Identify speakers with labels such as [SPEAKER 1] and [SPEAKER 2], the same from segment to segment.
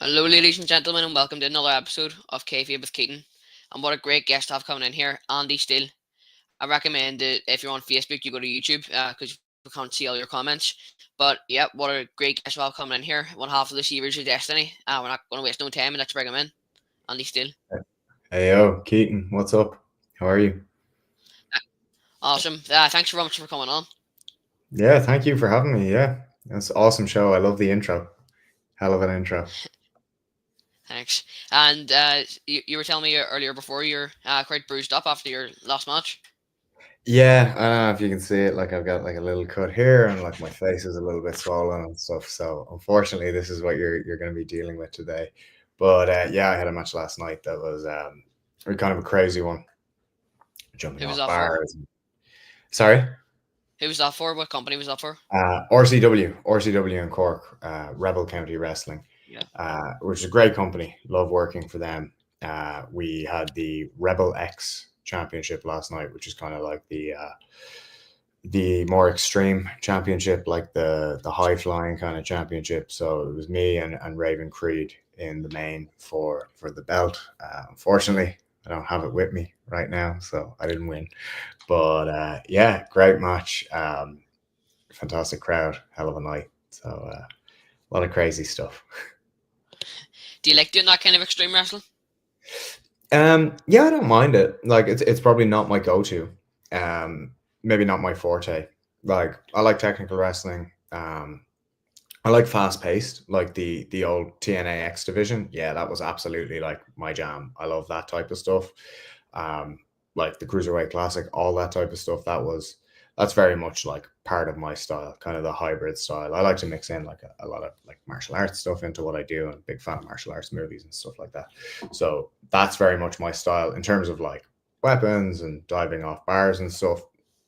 [SPEAKER 1] Hello, ladies and gentlemen, and welcome to another episode of Kayfabe with Keaton. And what a great guest to have coming in here, Andy Steele. I recommend that if you're on Facebook, you go to YouTube because we can't see all your comments. But yeah, what a great guest to have coming in here. One half of the Seavers of Destiny. We're not going to waste no time and let's bring him in. Andy Steele.
[SPEAKER 2] Hey yo, Keaton, what's up? How are you?
[SPEAKER 1] Awesome. Thanks very much for coming on.
[SPEAKER 2] Yeah, thank you for having me. Yeah, it's an awesome show. I love the intro. Hell of an intro.
[SPEAKER 1] Thanks. And you were telling me earlier before you're quite bruised up after your last match.
[SPEAKER 2] Yeah, I don't know if you can see it. Like I've got like a little cut here, and like my face is a little bit swollen and stuff. So unfortunately, this is what you're going to be dealing with today. But yeah, I had a match last night that was kind of a crazy one, jumping
[SPEAKER 1] Who was
[SPEAKER 2] off
[SPEAKER 1] that for?
[SPEAKER 2] bars. Sorry,
[SPEAKER 1] Who was that for? What company was that for?
[SPEAKER 2] RCW in Cork, Rebel County Wrestling.
[SPEAKER 1] Yeah.
[SPEAKER 2] Which is a great company. Love working for them. We had the Rebel X Championship last night, which is kind of like the more extreme championship, like the high flying kind of championship. So it was me and Raven Creed in the main for the belt. Unfortunately, I don't have it with me right now, so I didn't win. But yeah, great match. Fantastic crowd, hell of a night. So a lot of crazy stuff.
[SPEAKER 1] Do you like doing that kind of extreme wrestling?
[SPEAKER 2] Yeah, I don't mind it. Like it's probably not my go-to. Um, Maybe not my forte. Like I like technical wrestling. I like fast-paced, like the old TNA X division. Yeah, that was absolutely like my jam. I love that type of stuff. Um, like the Cruiserweight Classic, all that type of stuff. That's very much like part of my style, kind of the hybrid style. I like to mix in like a lot of like martial arts stuff into what I do, and big fan of martial arts movies and stuff like that. So that's very much my style in terms of like weapons and diving off bars and stuff.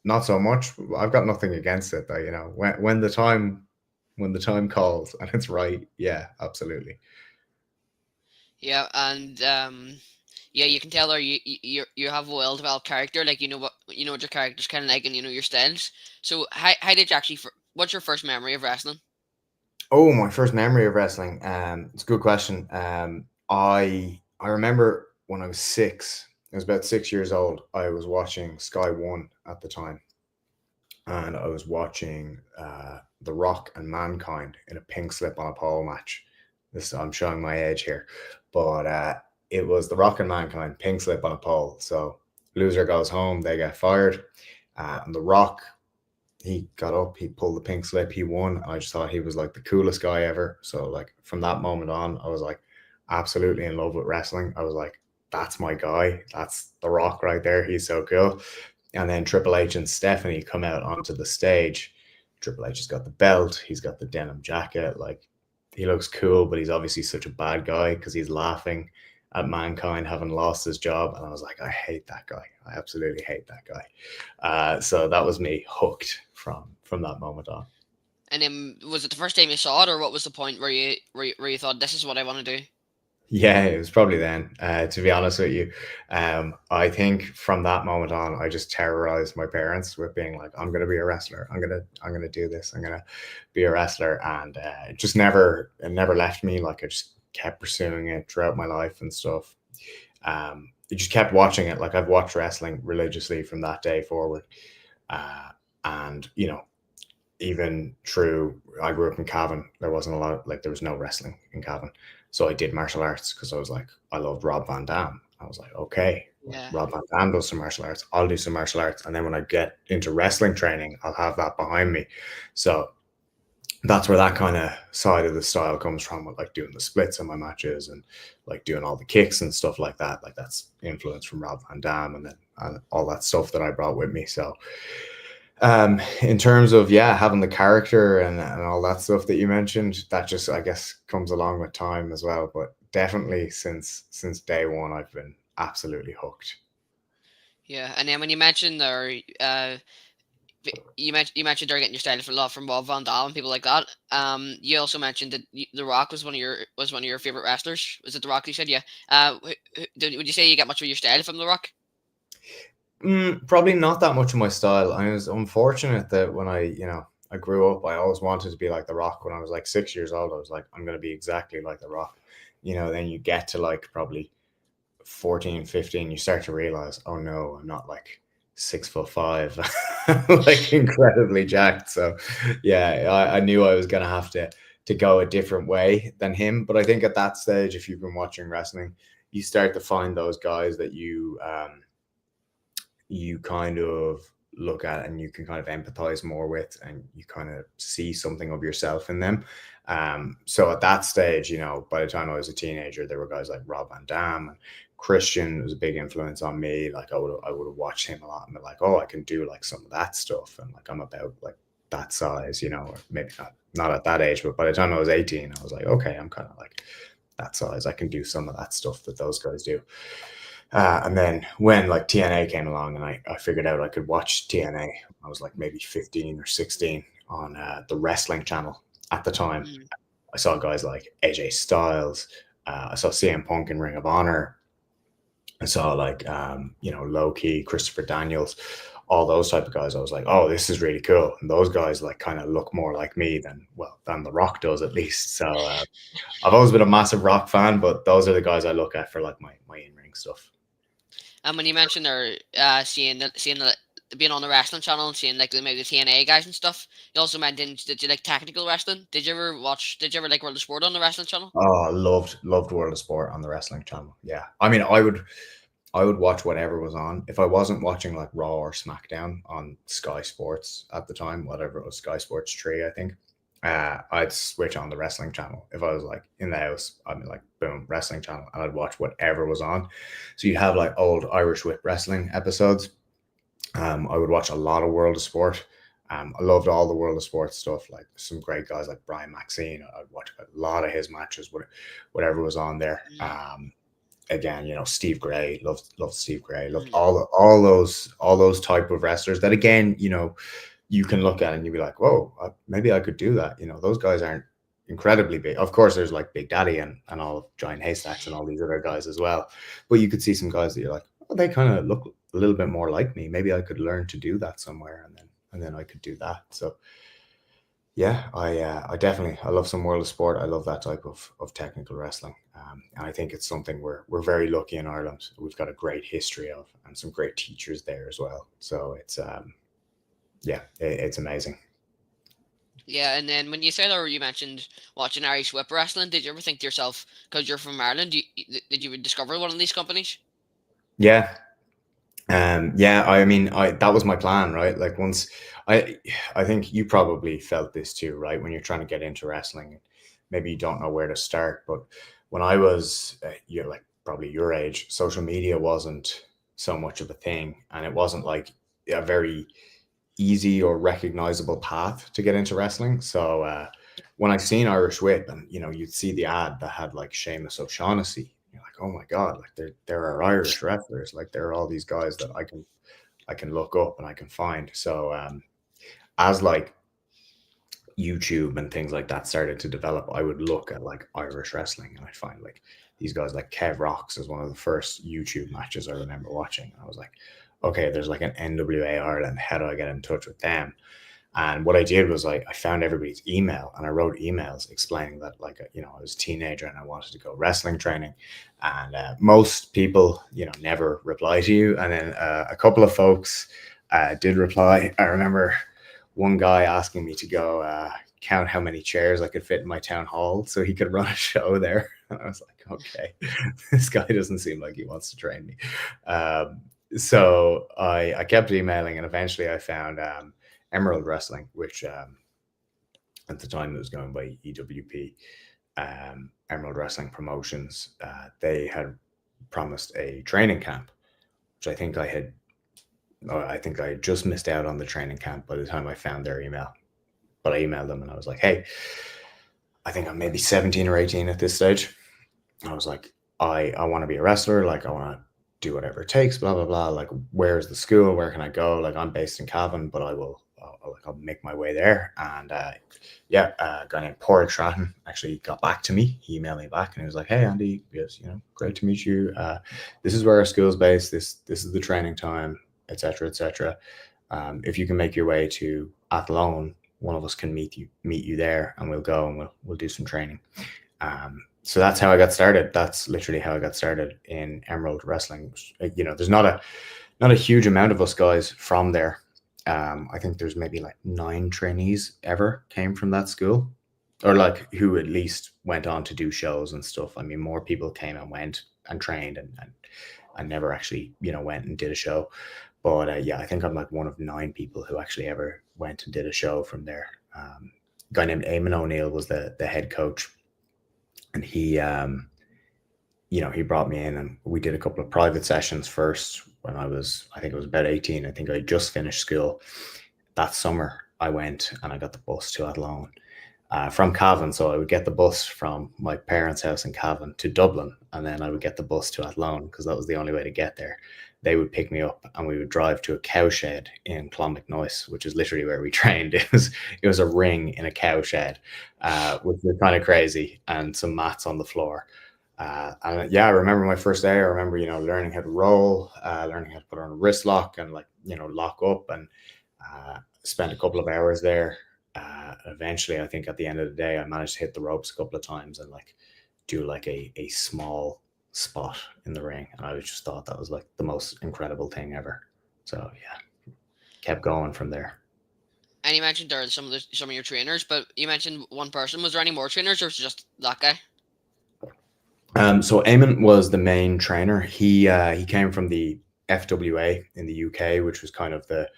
[SPEAKER 2] Not so much. I've got nothing against it though. When the time calls and it's right, yeah, absolutely.
[SPEAKER 1] Yeah, and yeah, you can tell there you have a well developed character. Like you know what your character's kind of like, and you know your styles. So how did you actually? What's your first memory of wrestling?
[SPEAKER 2] Oh, my first memory of wrestling. It's a good question. I remember when I was six. I was about 6 years old. I was watching Sky One at the time, and I was watching The Rock and Mankind in a pink slip on a pole match. This I'm showing my age here, but it was The Rock and Mankind pink slip on a pole. So loser goes home, they get fired, and The Rock he got up, he pulled the pink slip, he won. I just thought he was like the coolest guy ever. So like from that moment on, I was like absolutely in love with wrestling. I was like, that's my guy. That's The Rock right there. He's so cool. And then Triple H and Stephanie come out onto the stage. Triple H has got the belt, he's got the denim jacket, like he looks cool, but he's obviously such a bad guy because he's laughing at Mankind having lost his job. And I was like, I hate that guy. I absolutely hate that guy. So that was me hooked from that moment on.
[SPEAKER 1] And then was it the first time you saw it, or what was the point where you thought this is what I want to do?
[SPEAKER 2] Yeah, it was probably then. To be honest with you, I think from that moment on, I just terrorized my parents with being like, "I'm gonna be a wrestler. I'm gonna do this. I'm gonna be a wrestler," and it never left me. Like I just kept pursuing it throughout my life and stuff. I just kept watching it. Like I've watched wrestling religiously from that day forward, and even through I grew up in Cavan, there wasn't a lot of, like there was no wrestling in Cavan. So I did martial arts because I was like, I loved Rob Van Dam. I was like, okay, like
[SPEAKER 1] Yeah,
[SPEAKER 2] Rob Van Dam does some martial arts, I'll do some martial arts. And then when I get into wrestling training, I'll have that behind me. So that's where that kind of side of the style comes from, with like doing the splits in my matches and like doing all the kicks and stuff like that. Like that's influence from Rob Van Dam and all that stuff that I brought with me. So in terms of yeah having the character and all that stuff that you mentioned, that just I guess comes along with time as well, but definitely since day one I've been absolutely hooked.
[SPEAKER 1] yeah. And then when you mentioned there, you mentioned they're getting your style from a lot from Bob Van Dam and people like that. You also mentioned that The Rock was one of your favorite wrestlers. Was it The Rock? You said, yeah. Would you say you get much of your style from The Rock?
[SPEAKER 2] Probably not that much of my style. I was unfortunate that when I grew up, I always wanted to be like The Rock. When I was like 6 years old, I was like, I'm going to be exactly like The Rock. then you get to like probably 14, 15, you start to realize, oh no, I'm not like 6'5", like incredibly jacked. So yeah, I knew I was gonna have to go a different way than him. But I think at that stage, if you've been watching wrestling, you start to find those guys that you kind of look at and you can kind of empathize more with, and you kind of see something of yourself in them. So at that stage, by the time I was a teenager, there were guys like Rob Van Dam and Christian was a big influence on me. Like I would have watched him a lot and been like, oh, I can do like some of that stuff, and like I'm about like that size, or maybe not at that age, but by the time I was 18, I was like, okay, I'm kind of like that size. I can do some of that stuff that those guys do. And then when like TNA came along and I figured out I could watch TNA, I was like maybe 15 or 16 on the wrestling channel at the time.
[SPEAKER 1] Mm.
[SPEAKER 2] I saw guys like AJ Styles. I saw CM Punk in Ring of Honor. I saw like, Low Key, Christopher Daniels, all those type of guys. I was like, oh, this is really cool. And those guys like kind of look more like me than The Rock does at least. So I've always been a massive Rock fan, but those are the guys I look at for like my in-ring stuff.
[SPEAKER 1] And when you mentioned there, being on the wrestling channel and seeing like maybe the TNA guys and stuff, you also mentioned did you like technical wrestling? Did you ever watch? Did you ever like World of Sport on the wrestling channel?
[SPEAKER 2] Oh, loved World of Sport on the wrestling channel. Yeah. I mean, I would watch whatever was on. If I wasn't watching like Raw or SmackDown on Sky Sports at the time, whatever it was, Sky Sports 3, I think, I'd switch on the wrestling channel. If I was like in the house, I'd be like, boom, wrestling channel, and I'd watch whatever was on. So you'd have like old Irish Whip wrestling episodes. I would watch a lot of World of Sport. I loved all the World of Sport stuff, like some great guys like Brian Maxine. I'd watch a lot of his matches, whatever was on there.
[SPEAKER 1] Mm.
[SPEAKER 2] Again, Steve Gray, loved Steve Gray, loved
[SPEAKER 1] Mm.
[SPEAKER 2] all those type of wrestlers that again, you can look at and you'd be like, whoa, maybe I could do that. Those guys aren't incredibly big. Of course, there's like Big Daddy and all of Giant Haystacks and all these other guys as well. But you could see some guys that you're like, oh, they kind of look a little bit more like me. Maybe I could learn to do that somewhere, and then I could do that. So yeah, I definitely I love some World of Sport. I love that type of technical wrestling, and I think it's something we're very lucky in Ireland. We've got a great history of, and some great teachers there as well. So it's yeah, it's amazing.
[SPEAKER 1] Yeah, and then when you said or you mentioned watching Irish Whip wrestling, did you ever think to yourself, because you're from Ireland, did you discover one of these companies?
[SPEAKER 2] Yeah, yeah. I mean, I that was my plan, right? Like once I I think you probably felt this too, right? When you're trying to get into wrestling, maybe you don't know where to start. But when I was, you're like probably your age, social media wasn't so much of a thing, and it wasn't like a very easy or recognizable path to get into wrestling. So when I seen Irish Whip, and you'd see the ad that had like Sheamus O'Shaughnessy, you're like, oh my god, like there are Irish wrestlers, like there are all these guys that I can look up and I can find. So as like YouTube and things like that started to develop, I would look at like Irish wrestling and I'd find like these guys like Kev Rocks as one of the first YouTube matches I remember watching. And I was like, okay, there's like an NWA Ireland. How do I get in touch with them? And what I did was I found everybody's email and I wrote emails explaining that like I was a teenager and I wanted to go wrestling training, and most people never reply to you, and then a couple of folks did reply. I remember one guy asking me to go count how many chairs I could fit in my town hall so he could run a show there. And I was like, okay, this guy doesn't seem like he wants to train me. So I kept emailing, and eventually I found Emerald Wrestling, which at the time it was going by EWP, Emerald Wrestling Promotions. They had promised a training camp, which I think I had just missed out on the training camp by the time I found their email. But I emailed them and I was like, hey, I think I'm maybe 17 or 18 at this stage. I was like, I want to be a wrestler. Like, I want to do whatever it takes, blah, blah, blah. Like, where's the school? Where can I go? Like, I'm based in Cavan, but I'll make my way there. And yeah, a guy named Porrick Stratton actually got back to me. He emailed me back and he was like, hey, Andy, yes, great to meet you. This is where our school's based. This is the training time, etc., etc. If you can make your way to Athlone, one of us can meet you there, and we'll go and we'll do some training. So that's how I got started. That's literally how I got started in Emerald Wrestling. There's not a huge amount of us guys from there. I think there's maybe like 9 trainees ever came from that school, or like who at least went on to do shows and stuff. I mean, more people came and went and trained, and never actually went and did a show. But yeah, I think I'm like one of 9 people who actually ever went and did a show from there. A guy named Eamon O'Neill was the head coach, and he brought me in and we did a couple of private sessions first when I think it was about 18. I think I just finished school. That summer, I went and I got the bus to Athlone from Cavan. So I would get the bus from my parents' house in Cavan to Dublin, and then I would get the bus to Athlone because that was the only way to get there. They would pick me up and we would drive to a cowshed in Clonmacnoise, which is literally where we trained. It was a ring in a cowshed, which was kind of crazy, and some mats on the floor. And yeah, I remember my first day. I remember, learning how to roll, learning how to put on a wrist lock and lock up, and spent a couple of hours there. Eventually, I think at the end of the day, I managed to hit the ropes a couple of times and do like a small spot in the ring. And I just thought that was like the most incredible thing ever. So yeah, kept going from there.
[SPEAKER 1] And you mentioned there are some of your trainers, but you mentioned one person. Was there any more trainers, or was it just that guy?
[SPEAKER 2] So Eamon was the main trainer. He came from the FWA in the UK, which was kind of the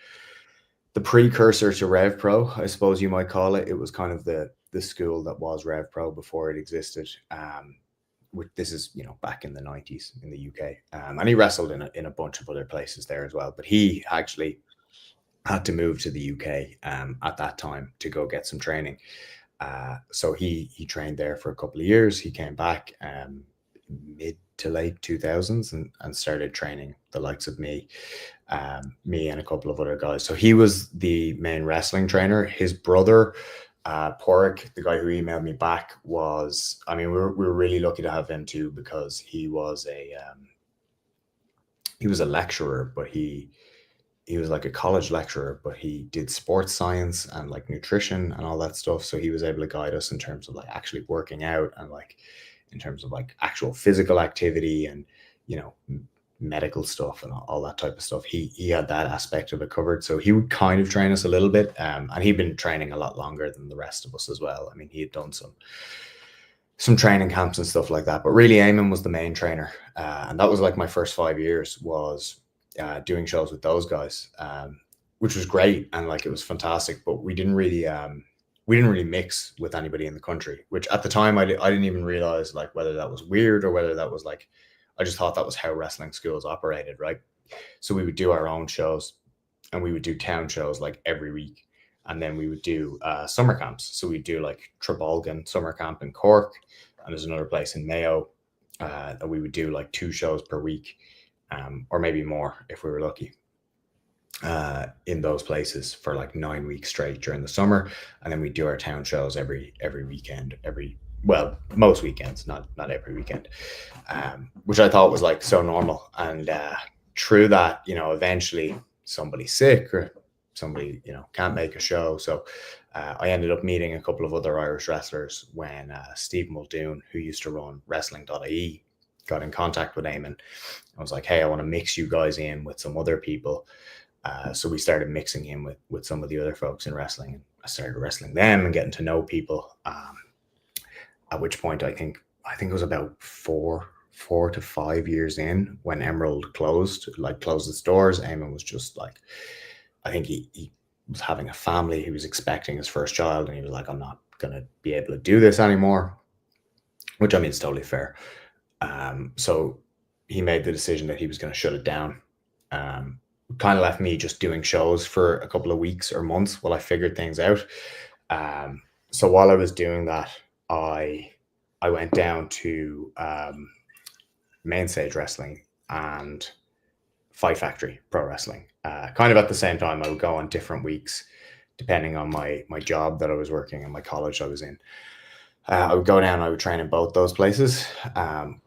[SPEAKER 2] precursor to Rev Pro, I suppose you might call it. It was kind of the school that was Rev Pro before it existed. This is back in the 90s in the UK, and he wrestled in a bunch of other places there as well. But he actually had to move to the UK at that time to go get some training. So he trained there for a couple of years. He came back mid to late 2000s and started training the likes of me and a couple of other guys. So he was the main wrestling trainer. His brother, Porrick, the guy who emailed me back, we were really lucky to have him too, because he was a lecturer, but he was like a college lecturer, but he did sports science and like nutrition and all that stuff. So he was able to guide us in terms of like actually working out and like in terms of like actual physical activity and, medical stuff and all that type of stuff. He had that aspect of it covered. So he would kind of train us a little bit. And he'd been training a lot longer than the rest of us as well. I mean, he had done some training camps and stuff like that, but really Eamon was the main trainer. And that was like my first 5 years was doing shows with those guys, which was great. And like, it was fantastic, but we didn't really mix with anybody in the country, which at the time I didn't even realize like whether that was weird or whether that was like, I just thought that was how wrestling schools operated, right? So we would do our own shows and we would do town shows like every week. And then we would do summer camps. So we'd do like Trebolgan summer camp in Cork, and there's another place in Mayo that we would do like 2 shows per week, or maybe more if we were lucky, in those places for like 9 weeks straight during the summer. And then we do our town shows every weekend, most weekends, not every weekend, which I thought was like so normal. And through that, eventually somebody's sick or somebody can't make a show. So I ended up meeting a couple of other Irish wrestlers when Steve Muldoon, who used to run wrestling.ie, got in contact with Eamon. I was like, hey, I want to mix you guys in with some other people. So we started mixing him with some of the other folks in wrestling, and I started wrestling them and getting to know people. At which point I think it was about 4 to 5 years in when Emerald closed its doors. Eamon was just like, I think he was having a family. He was expecting his first child, and he was like, I'm not going to be able to do this anymore, which I mean, it's totally fair. So he made the decision that he was going to shut it down. Kind of left me just doing shows for a couple of weeks or months while I figured things out. So while I was doing that, I went down to Main Stage Wrestling and Fight Factory Pro Wrestling. Kind of at the same time, I would go on different weeks depending on my job that I was working and my college I was in. I would go down, I would train in both those places,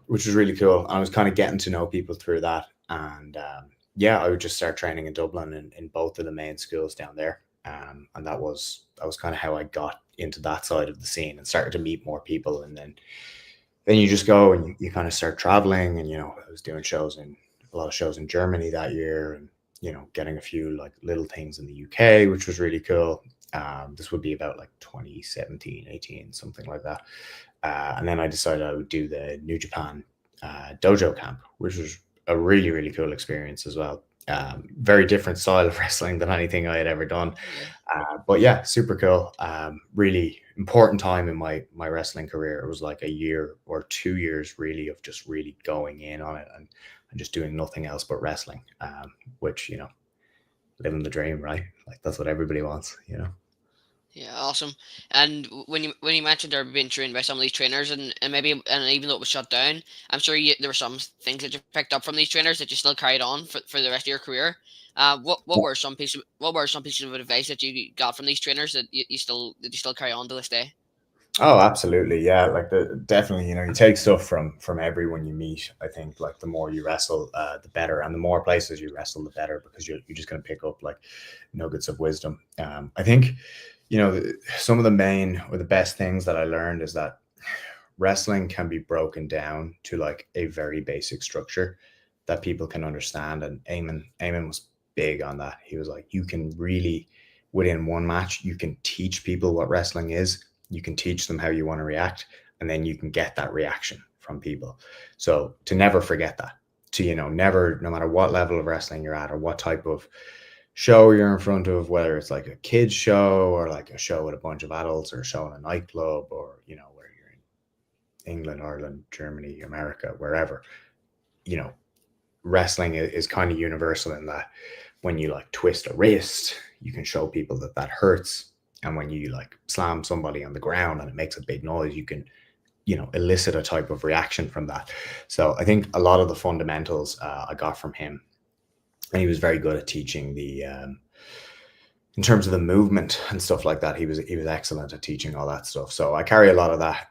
[SPEAKER 2] which was really cool. And I was kind of getting to know people through that. And I would just start training in Dublin in both of the main schools down there. And that was kind of how I got into that side of the scene and started to meet more people. And then then you just go and you kind of start traveling. And I was doing a lot of shows in Germany that year, and getting a few like little things in the UK, which was really cool. This would be about like 2017, 18, something like that. And then I decided I would do the New Japan dojo camp, which was a really, really cool experience as well. Very different style of wrestling than anything I had ever done.
[SPEAKER 1] Yeah.
[SPEAKER 2] But yeah, super cool. Really important time in my wrestling career. It was like a year or 2 years really of just really going in on it, and just doing nothing else but wrestling. Which living the dream, right? Like that's what everybody wants.
[SPEAKER 1] Yeah, awesome. And when you mentioned they're being trained by some of these trainers, and maybe and even though it was shut down, I'm sure there were some things that you picked up from these trainers that you still carried on for the rest of your career. What were some pieces of advice that you got from these trainers that you still carry on to this day?
[SPEAKER 2] Oh, absolutely. Yeah. Like definitely, you take stuff from everyone you meet. I think like the more you wrestle, the better, and the more places you wrestle, the better, because you're just going to pick up like nuggets of wisdom. I think, some of the main or the best things that I learned is that wrestling can be broken down to like a very basic structure that people can understand. And Eamon was big on that. He was like, you can really, within one match, you can teach people what wrestling is. You can teach them how you want to react, and then you can get that reaction from people. So to never forget that, to, never, no matter what level of wrestling you're at or what type of show you're in front of, whether it's like a kids show or like a show with a bunch of adults, or a show in a nightclub, or, where you're in England, Ireland, Germany, America, wherever, you know, wrestling is kind of universal in that when you like twist a wrist, you can show people that that hurts. And when you like slam somebody on the ground and it makes a big noise, you can, elicit a type of reaction from that. So I think a lot of the fundamentals I got from him, and he was very good at teaching in terms of the movement and stuff like that. He was excellent at teaching all that stuff. So I carry a lot of that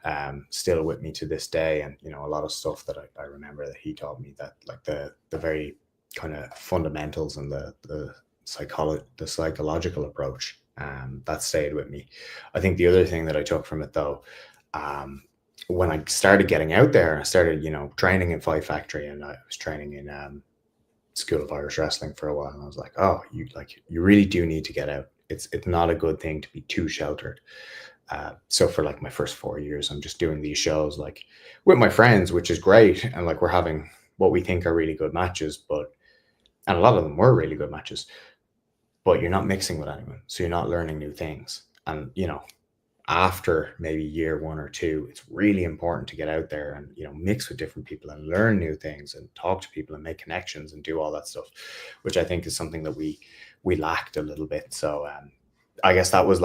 [SPEAKER 2] still with me to this day, and a lot of stuff that I remember that he taught me, that like the very kind of fundamentals and the psychological approach that stayed with me. I think the other thing that I took from it though, um, when I started getting out there, I started training in Fight Factory, and I was training in School of Irish Wrestling for a while, and I was like, oh, you really do need to get out. It's not a good thing to be too sheltered. So for like my first 4 years, I'm just doing these shows like with my friends, which is great, and like we're having what we think are really good matches, and a lot of them were really good matches, but you're not mixing with anyone, so you're not learning new things. And after maybe year one or two, it's really important to get out there and mix with different people and learn new things and talk to people and make connections and do all that stuff, which I think is something that we lacked a little bit. So I guess that was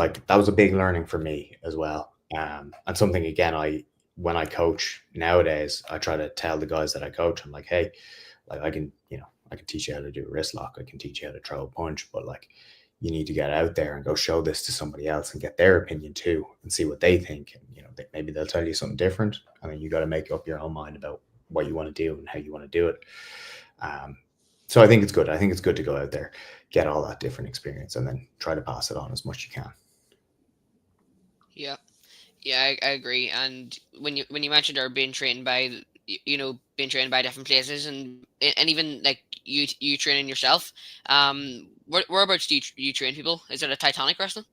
[SPEAKER 2] a big learning for me as well. And something, again, I when I coach nowadays, I try to tell the guys that I coach, I'm like, hey, like I can teach you how to do a wrist lock, I can teach you how to throw a punch, but like you need to get out there and go show this to somebody else and get their opinion too, and see what they think. And maybe they'll tell you something different, and then you got to make up your own mind about what you want to do and how you want to do it. Um, so I think it's good. I think it's good to go out there, get all that different experience, and then try to pass it on as much as you can.
[SPEAKER 1] Yeah. Yeah, I agree. And when you mentioned are being trained by being trained by different places, and even like you training yourself, whereabouts do you train people? Is it a Titanic wrestling?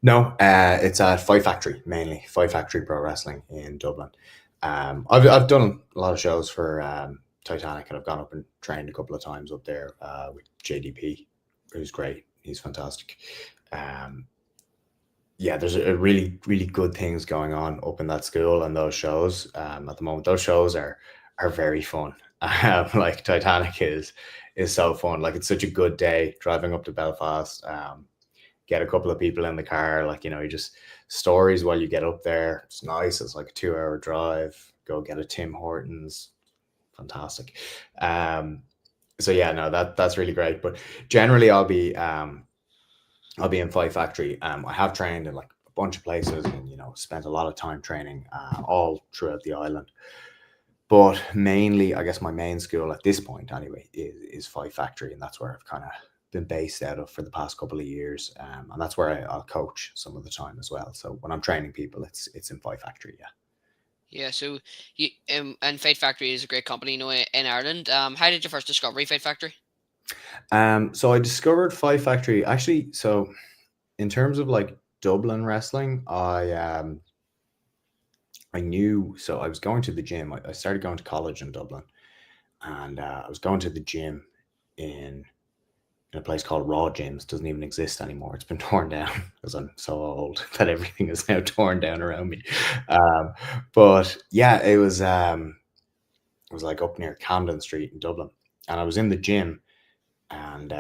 [SPEAKER 2] No, it's at Fight Factory, mainly Fight Factory Pro Wrestling in Dublin. I've done a lot of shows for Titanic, and I've gone up and trained a couple of times up there with JDP, who's great. He's fantastic. Um, yeah, there's a really, really good things going on up in that school and those shows. At the moment, those shows are very fun. Like Titanic is so fun. Like it's such a good day driving up to Belfast. Get a couple of people in the car, like you just stories while you get up there. It's nice. It's like a 2 hour drive. Go get a Tim Hortons. Fantastic. Um, so yeah, no, that's really great. But generally, I'll be in Fight Factory. I have trained in like a bunch of places, and spent a lot of time training all throughout the island. But mainly, I guess my main school at this point, anyway, is Fight Factory, and that's where I've kind of been based out of for the past couple of years, and that's where I'll coach some of the time as well. So when I'm training people, it's in Fight Factory. Yeah.
[SPEAKER 1] Yeah, so you and Fight Factory is a great company, in Ireland. How did you first discover Fight Factory?
[SPEAKER 2] So I discovered Five Factory actually. So in terms of like Dublin wrestling, I knew. So I was going to the gym. I started going to college in Dublin, and I was going to the gym in in a place called Raw Gyms. Doesn't even exist anymore. It's been torn down because I'm so old that everything is now torn down around me. Um, but yeah, it was like up near Camden Street in Dublin, and I was in the gym, and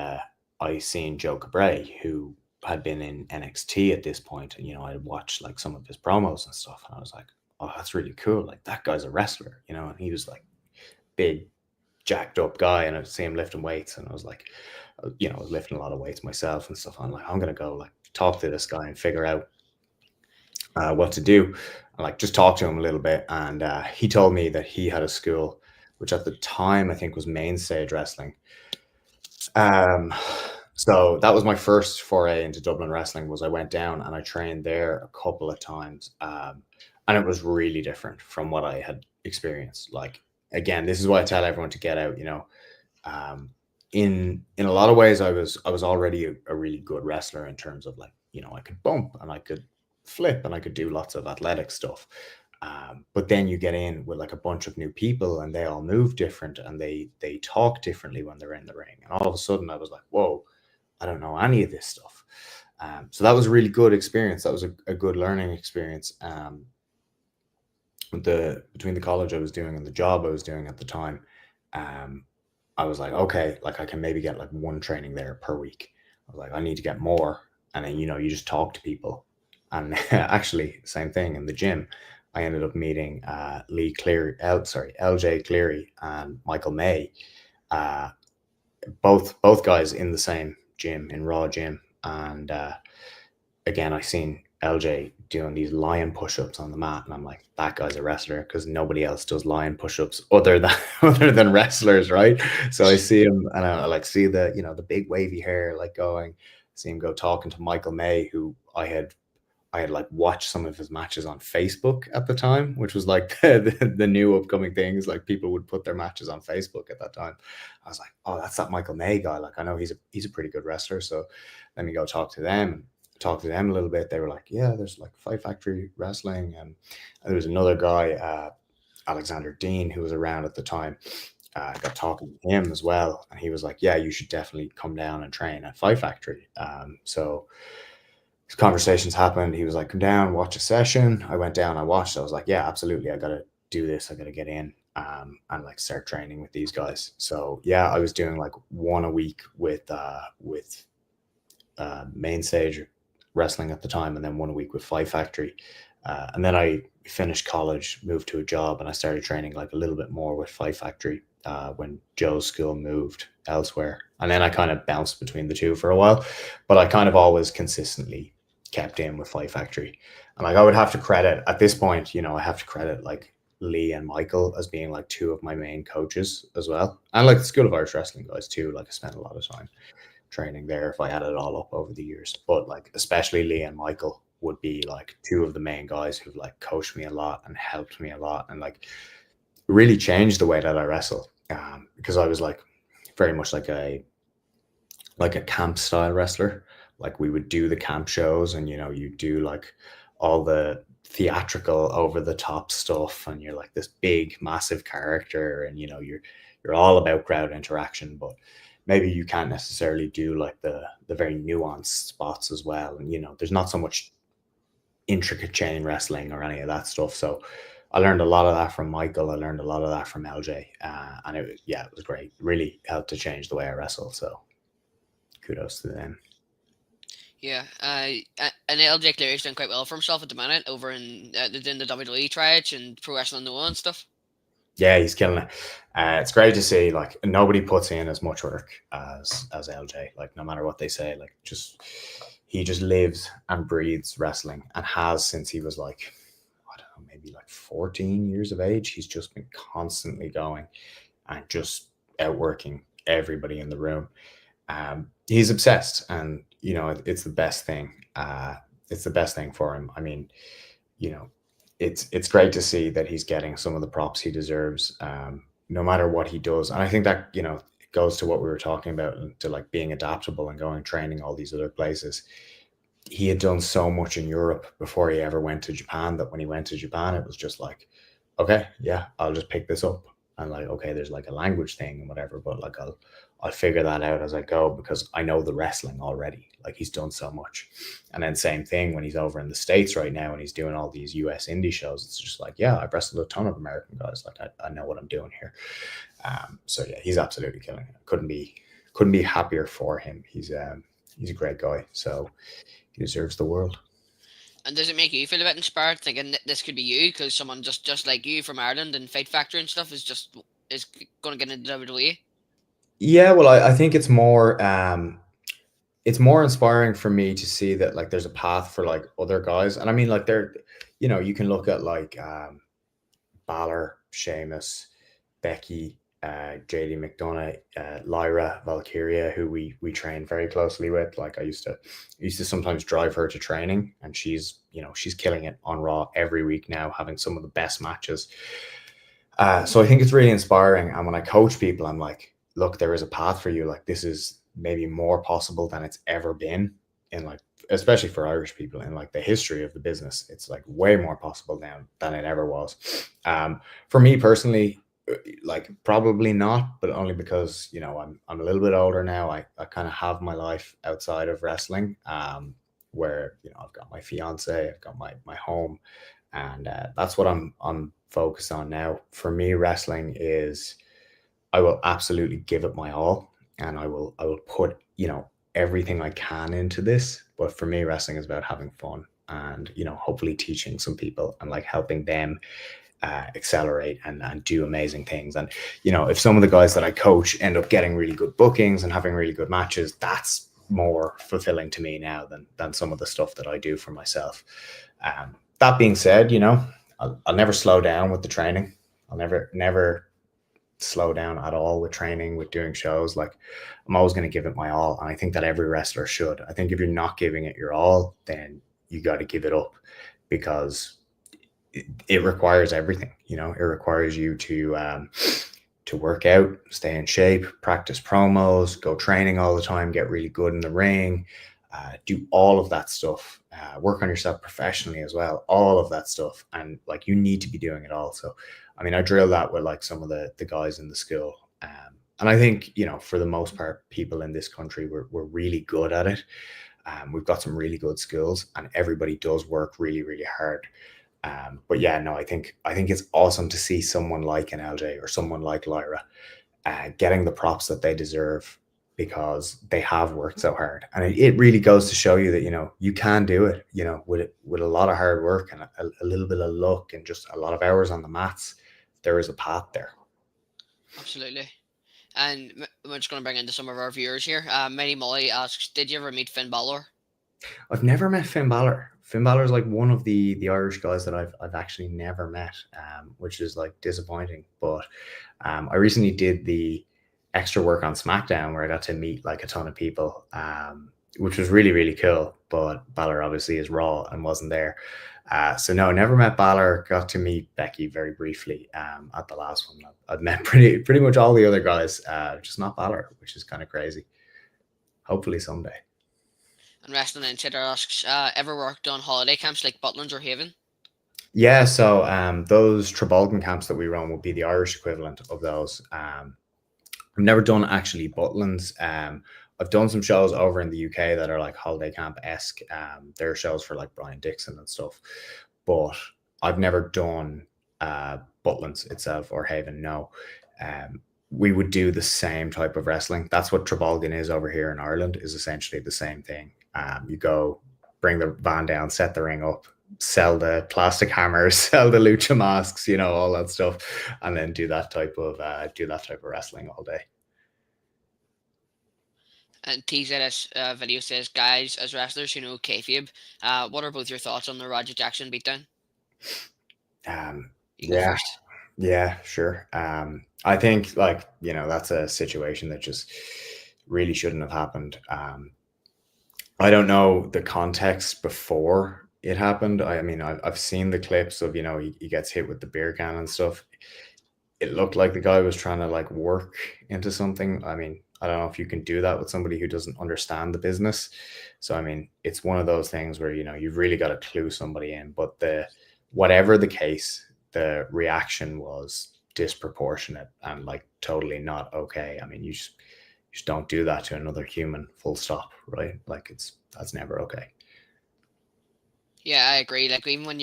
[SPEAKER 2] I seen Joe Cabray, who had been in NXT at this point, and I watched like some of his promos and stuff, and I was like, oh, that's really cool. Like that guy's a wrestler, and he was like big, jacked up guy, and I see him lifting weights, and I was like, I was lifting a lot of weights myself and stuff. I'm like, I'm gonna go like talk to this guy and figure out what to do, and like just talk to him a little bit. And he told me that he had a school, which at the time I think was main stage wrestling. Um, so that was my first foray into Dublin wrestling. Was I went down and I trained there a couple of times, and it was really different from what I had experienced. Like again, this is why I tell everyone to get out. Um, in a lot of ways, I was already a really good wrestler in terms of like I could bump and I could flip and I could do lots of athletic stuff. But then you get in with like a bunch of new people and they all move different and they talk differently when they're in the ring. And all of a sudden, I was like, whoa, I don't know any of this stuff. So that was a really good experience. That was a good learning experience. The between the college I was doing and the job I was doing at the time, um, I was like, okay, like I can maybe get like one training there per week. I was like, I need to get more. And then, you just talk to people. And actually, same thing in the gym. I ended up meeting Lee Cleary, LJ Cleary and Michael May, uh, both guys in the same gym in Raw Gym. And again, I seen LJ doing these lion push-ups on the mat, and I'm like, that guy's a wrestler because nobody else does lion push-ups other than other than wrestlers, right? So I see him, and I like see the the big wavy hair like going. See him go talking to Michael May, who I had like watched some of his matches on Facebook at the time, which was like the new upcoming things. Like people would put their matches on Facebook at that time. I was like, oh, that's that Michael May guy. Like I know he's a pretty good wrestler. So let me go talk to them a little bit. They were like, yeah, there's like Fight Factory Wrestling, and there was another guy, Alexander Dean, who was around at the time. I got talking to him as well, and he was like, yeah, you should definitely come down and train at Fight Factory. So conversations happened. He was like, come down, watch a session. I went down, I watched. I was like, yeah, absolutely. I got to do this. I got to get in and like start training with these guys. So yeah, I was doing like one a week with main stage wrestling at the time, and then one a week with Five Factory. And then I finished college, moved to a job, and I started training like a little bit more with Five Factory when Joe's school moved elsewhere. And then I kind of bounced between the two for a while, but I kind of always consistently kept in with Five Factory. And like I would have to credit at this point, I have to credit like Lee and Michael as being like two of my main coaches as well, and like the School of Irish Wrestling guys too. Like I spent a lot of time training there if I add it all up over the years. But like especially Lee and Michael would be like two of the main guys who've like coached me a lot and helped me a lot and like really changed the way that I wrestle. Because I was like very much like a camp style wrestler. Like we would do the camp shows and you do like all the theatrical over the top stuff and you're like this big massive character and you're all about crowd interaction, but maybe you can't necessarily do like the very nuanced spots as well. And there's not so much intricate chain wrestling or any of that stuff. So I learned a lot of that from Michael. I learned a lot of that from LJ, and it was great. It really helped to change the way I wrestle. So kudos to them.
[SPEAKER 1] Yeah, and LJ Cleary's done quite well for himself at the minute over in the WWE triage and Pro Wrestling No and stuff.
[SPEAKER 2] Yeah, he's killing it. It's great to see. Like nobody puts in as much work as LJ. Like no matter what they say, like he just lives and breathes wrestling and has since he was like I don't know, maybe like 14 years of age. He's just been constantly going and just outworking everybody in the room. He's obsessed, and it's the best thing. It's the best thing for him. I mean, you know, it's great to see that he's getting some of the props he deserves, no matter what he does. And I think that it goes to what we were talking about, and to like being adaptable and going training all these other places. He had done so much in Europe before he ever went to Japan, that when he went to Japan, it was just like, okay, yeah, I'll just pick this up. And like, okay, there's like a language thing and whatever, but like I'll figure that out as I go, because I know the wrestling already. Like, he's done so much. And then same thing when he's over in the States right now and he's doing all these US indie shows. It's just like, yeah, I've wrestled a ton of American guys. Like, I know what I'm doing here. So yeah, he's absolutely killing it. Couldn't be happier for him. He's a great guy. So he deserves the world.
[SPEAKER 1] And does it make you feel a bit inspired, thinking that this could be you, because someone just like you from Ireland and Fight Factory and stuff is going to get into WWE?
[SPEAKER 2] Yeah, well, I think it's more inspiring for me to see that like there's a path for like other guys. And I mean, like, you can look at like Balor, Sheamus, Becky, JD McDonough, Lyra Valkyria, who we train very closely with. Like, I used to sometimes drive her to training, and she's killing it on Raw every week now, having some of the best matches. So I think it's really inspiring. And when I coach people, I'm like, look, there is a path for you. Like, this is maybe more possible than it's ever been in, like, especially for Irish people, in like the history of the business. It's like way more possible now than it ever was. For me personally, like, probably not, but only because I'm a little bit older now. I kind of have my life outside of wrestling, where I've got my fiance, I've got my home, and that's what I'm focused on now. For me, wrestling is, I will absolutely give it my all, and I will put everything I can into this. But for me, wrestling is about having fun, and hopefully teaching some people and like helping them accelerate and do amazing things. And if some of the guys that I coach end up getting really good bookings and having really good matches, that's more fulfilling to me now than some of the stuff that I do for myself. That being said, I'll never slow down with the training. I'll never slow down at all with training, with doing shows. Like, I'm always going to give it my all, and I think that every wrestler should. I think if you're not giving it your all, then you got to give it up, because it requires everything. It requires you to work out, stay in shape, practice promos, go training all the time, get really good in the ring, do all of that stuff, work on yourself professionally as well, all of that stuff. And like, you need to be doing it all. So I mean, I drill that with like some of the guys in the school, and I think for the most part, people in this country, we're really good at it. We've got some really good skills, and everybody does work really, really hard. But yeah, no, I think it's awesome to see someone like an LJ or someone like Lyra getting the props that they deserve, because they have worked so hard. And it really goes to show you that you can do it. With a lot of hard work and a little bit of luck and just a lot of hours on the mats, there is a path there.
[SPEAKER 1] Absolutely. And we're just going to bring into some of our viewers here. Mighty Molly asks, did you ever meet Finn Balor?
[SPEAKER 2] I've never met Finn Balor. Finn Balor is like one of the Irish guys that I've actually never met, which is like disappointing. But I recently did the extra work on SmackDown, where I got to meet like a ton of people, which was really, really cool. But Balor obviously is Raw and wasn't there. So no, never met Balor. Got to meet Becky very briefly at the last one. I've met pretty much all the other guys, just not Balor, which is kind of crazy. Hopefully someday.
[SPEAKER 1] And Wrestling Insider asks, ever worked on holiday camps like Butlins or Haven?
[SPEAKER 2] Yeah, so those Trabolgan camps that we run would be the Irish equivalent of those. I've never done actually Butlins. I've done some shows over in the UK that are like holiday camp esque. There are shows for like Brian Dixon and stuff, but I've never done Butlins itself or Haven. No, we would do the same type of wrestling. That's what Trabolgan is over here in Ireland. Is essentially the same thing. You go, bring the van down, set the ring up, sell the plastic hammers, sell the lucha masks, all that stuff, and then do that type of wrestling all day.
[SPEAKER 1] And TZS video says, guys, as wrestlers who know Kayfabe, what are both your thoughts on the Roger Jackson beatdown? You go
[SPEAKER 2] Yeah,
[SPEAKER 1] first.
[SPEAKER 2] yeah, sure. I think like that's a situation that just really shouldn't have happened. I don't know the context before it happened. I mean, I've seen the clips of, he gets hit with the beer can and stuff. It looked like the guy was trying to like work into something. I mean, I don't know if you can do that with somebody who doesn't understand the business. So I mean, it's one of those things where you've really got to clue somebody in. But the whatever the case, the reaction was disproportionate and like totally not okay. I mean, you just don't do that to another human. Full stop. Right? Like that's never okay.
[SPEAKER 1] Yeah, I agree. Like even when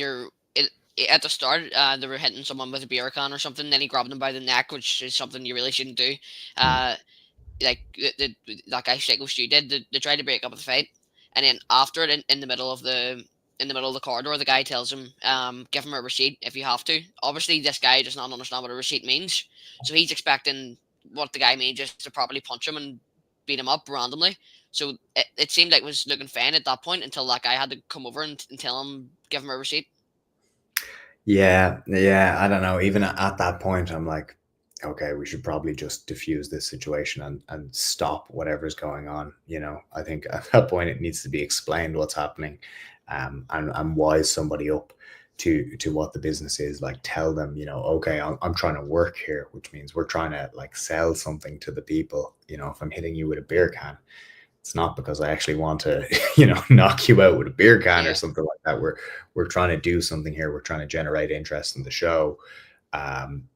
[SPEAKER 1] at the start, they were hitting someone with a beer can or something, then he grabbed them by the neck, which is something you really shouldn't do.
[SPEAKER 2] Mm.
[SPEAKER 1] Uh, like that guy Psycho Stu did. They tried to break up the fight, and then after it, in the middle of the corridor, the guy tells him, give him a receipt if you have to. Obviously, this guy does not understand what a receipt means, so he's expecting what the guy means just to properly punch him and beat him up randomly. So it seemed like it was looking fine at that point until that guy had to come over and tell him, give him a receipt.
[SPEAKER 2] Yeah, yeah, I don't know. Even at that point, I'm like, okay, we should probably just diffuse this situation and stop whatever's going on. I think at that point it needs to be explained what's happening, and wise somebody up to what the business is. Like, tell them, okay, I'm trying to work here, which means we're trying to like sell something to the people. If I'm hitting you with a beer can, it's not because I actually want to, knock you out with a beer can or
[SPEAKER 1] Yeah,
[SPEAKER 2] something like that. We're trying to do something here. We're trying to generate interest in the show. Um,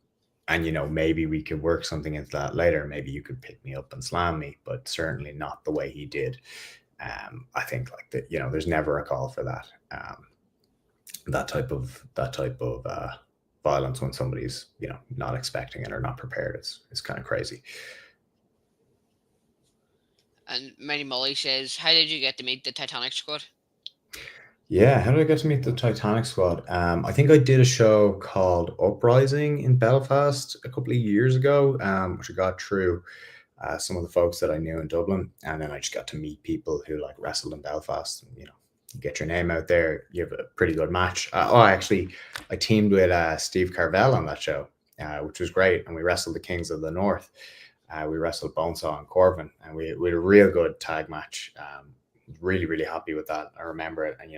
[SPEAKER 2] and maybe we could work something into that later. Maybe you could pick me up and slam me, but certainly not the way he did. I think like that, there's never a call for that. That type of violence when somebody's not expecting it or not prepared. It's kind of crazy.
[SPEAKER 1] and Mary Molly says, "How did you get to meet the Titanic squad?"
[SPEAKER 2] Yeah, how did I get to meet the Titanic Squad? I think I did a show called Uprising in Belfast a couple of years ago, which I got through some of the folks that I knew in Dublin, and then I just got to meet people who like wrestled in Belfast. And, you get your name out there, you have a pretty good match. Actually, I teamed with Steve Carvel on that show, which was great, and we wrestled the Kings of the North. We wrestled Bonesaw and Corvin, and we had a real good tag match. Really, really happy with that. I remember it, and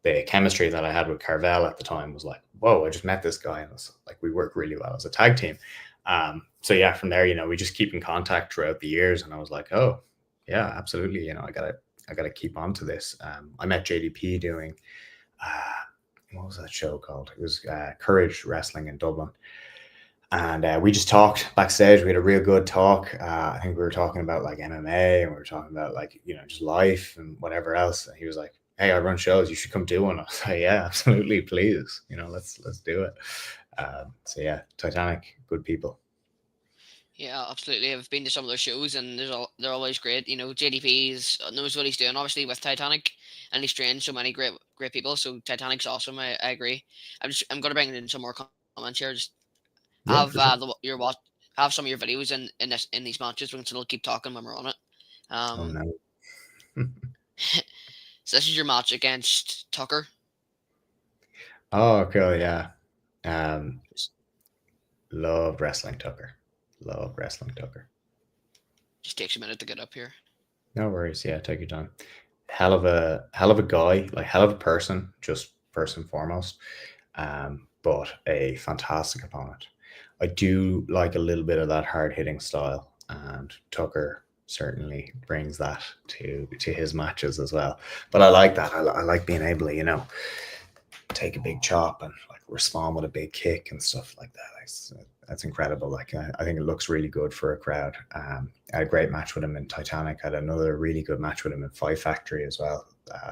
[SPEAKER 2] the chemistry that I had with Carvel at the time was like, whoa, I just met this guy, and it's like we work really well as a tag team. So yeah, from there, we just keep in contact throughout the years, and I was like, oh, yeah, absolutely. I gotta keep on to this. I met JDP doing what was that show called? It was Courage Wrestling in Dublin, and we just talked backstage. We had a real good talk. I think we were talking about like MMA, and we were talking about like just life and whatever else. And he was like, "Hey, I run shows. You should come do one." I was like, "Yeah, absolutely, please. Let's do it." So yeah, Titanic, good people.
[SPEAKER 1] Yeah, absolutely. I've been to some of their shows, and they're always great. JDP knows what he's doing, obviously with Titanic, and he's trained so many great people. So Titanic's awesome. I agree. I'm gonna bring in some more comments here. Just have
[SPEAKER 2] Yeah, for sure.
[SPEAKER 1] have some of your videos in these matches. We can still keep talking when we're on it.
[SPEAKER 2] Oh
[SPEAKER 1] Um,
[SPEAKER 2] no.
[SPEAKER 1] so this is your match against Tucker.
[SPEAKER 2] Oh, cool. Yeah. Um,
[SPEAKER 1] Just,
[SPEAKER 2] love wrestling Tucker. Love wrestling Tucker.
[SPEAKER 1] just takes a minute to get up here.
[SPEAKER 2] No worries. Yeah, take your time. Hell of a guy, like hell of a person, just first and foremost. But a fantastic opponent. I do like a little bit of that hard hitting style, and Tucker certainly brings that to his matches as well. But I like that. I like being able to take a big chop and like respond with a big kick and stuff like that. That's incredible. Like I think it looks really good for a crowd. I had a great match with him in Titanic. I had another really good match with him in Five Factory as well.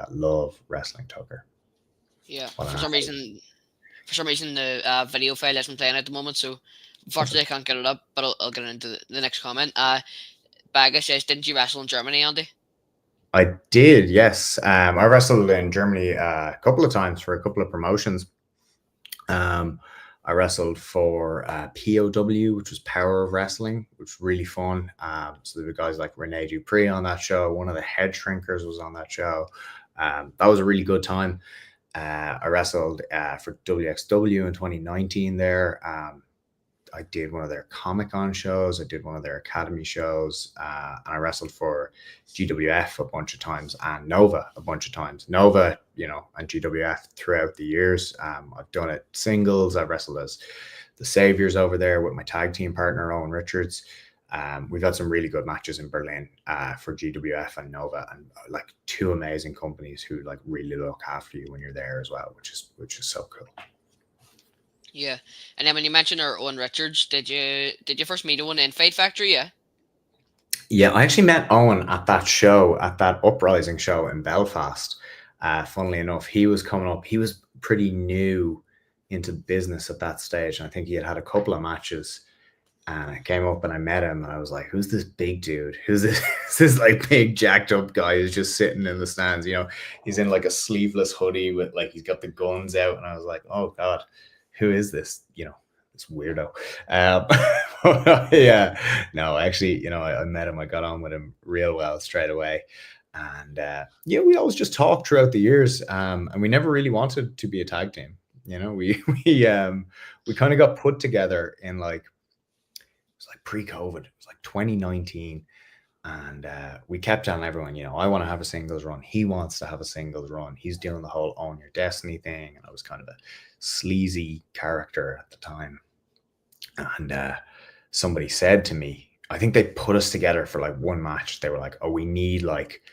[SPEAKER 2] Love wrestling Tucker.
[SPEAKER 1] Yeah.
[SPEAKER 2] What an
[SPEAKER 1] For some reason, the video file isn't playing at the moment, so
[SPEAKER 2] That's
[SPEAKER 1] unfortunately I can't get it up. But I'll get into the next comment. Baga says, "Didn't you wrestle in Germany, Andy?"
[SPEAKER 2] I did, yes. I wrestled in Germany a couple of times for a couple of promotions. Um, I wrestled for POW, which was Power of Wrestling, which was really fun. So there were guys like Rene Dupree on that show. One of the head shrinkers was on that show. That was a really good time. I wrestled for WXW in 2019 there. I did one of their Comic Con shows. I did one of their Academy shows, and I wrestled for GWF a bunch of times and Nova a bunch of times. Nova, and GWF throughout the years. I've done it singles. I've wrestled as the Saviors over there with my tag team partner Owen Richards. We've had some really good matches in Berlin for GWF and Nova, and like two amazing companies who like really look after you when you're there as well, which is so cool.
[SPEAKER 1] Yeah. And then when you mentioned our Owen Richards, did you first meet Owen in Fight Factory? Yeah.
[SPEAKER 2] Yeah, I actually met Owen at that show, at that Uprising show in Belfast. Funnily enough, he was coming up. He was pretty new into business at that stage, and I think he had had a couple of matches. And I came up and I met him, and I was like, "Who's this big dude? Who's this? This like big jacked up guy who's just sitting in the stands? He's in like a sleeveless hoodie with like he's got the guns out." And I was like, "Oh God, who is this? This weirdo." Yeah, no, actually, I met him. I got on with him real well straight away, and yeah, we always just talked throughout the years, and we never really wanted to be a tag team. We kind of got put together in like pre-COVID. It was like 2019, and we kept telling everyone, I want to have a singles run. He wants to have a singles run. He's doing the whole own your destiny thing, and I was kind of a sleazy character at the time. And somebody said to me, I think they put us together for like one match. They were like, "Oh, we need like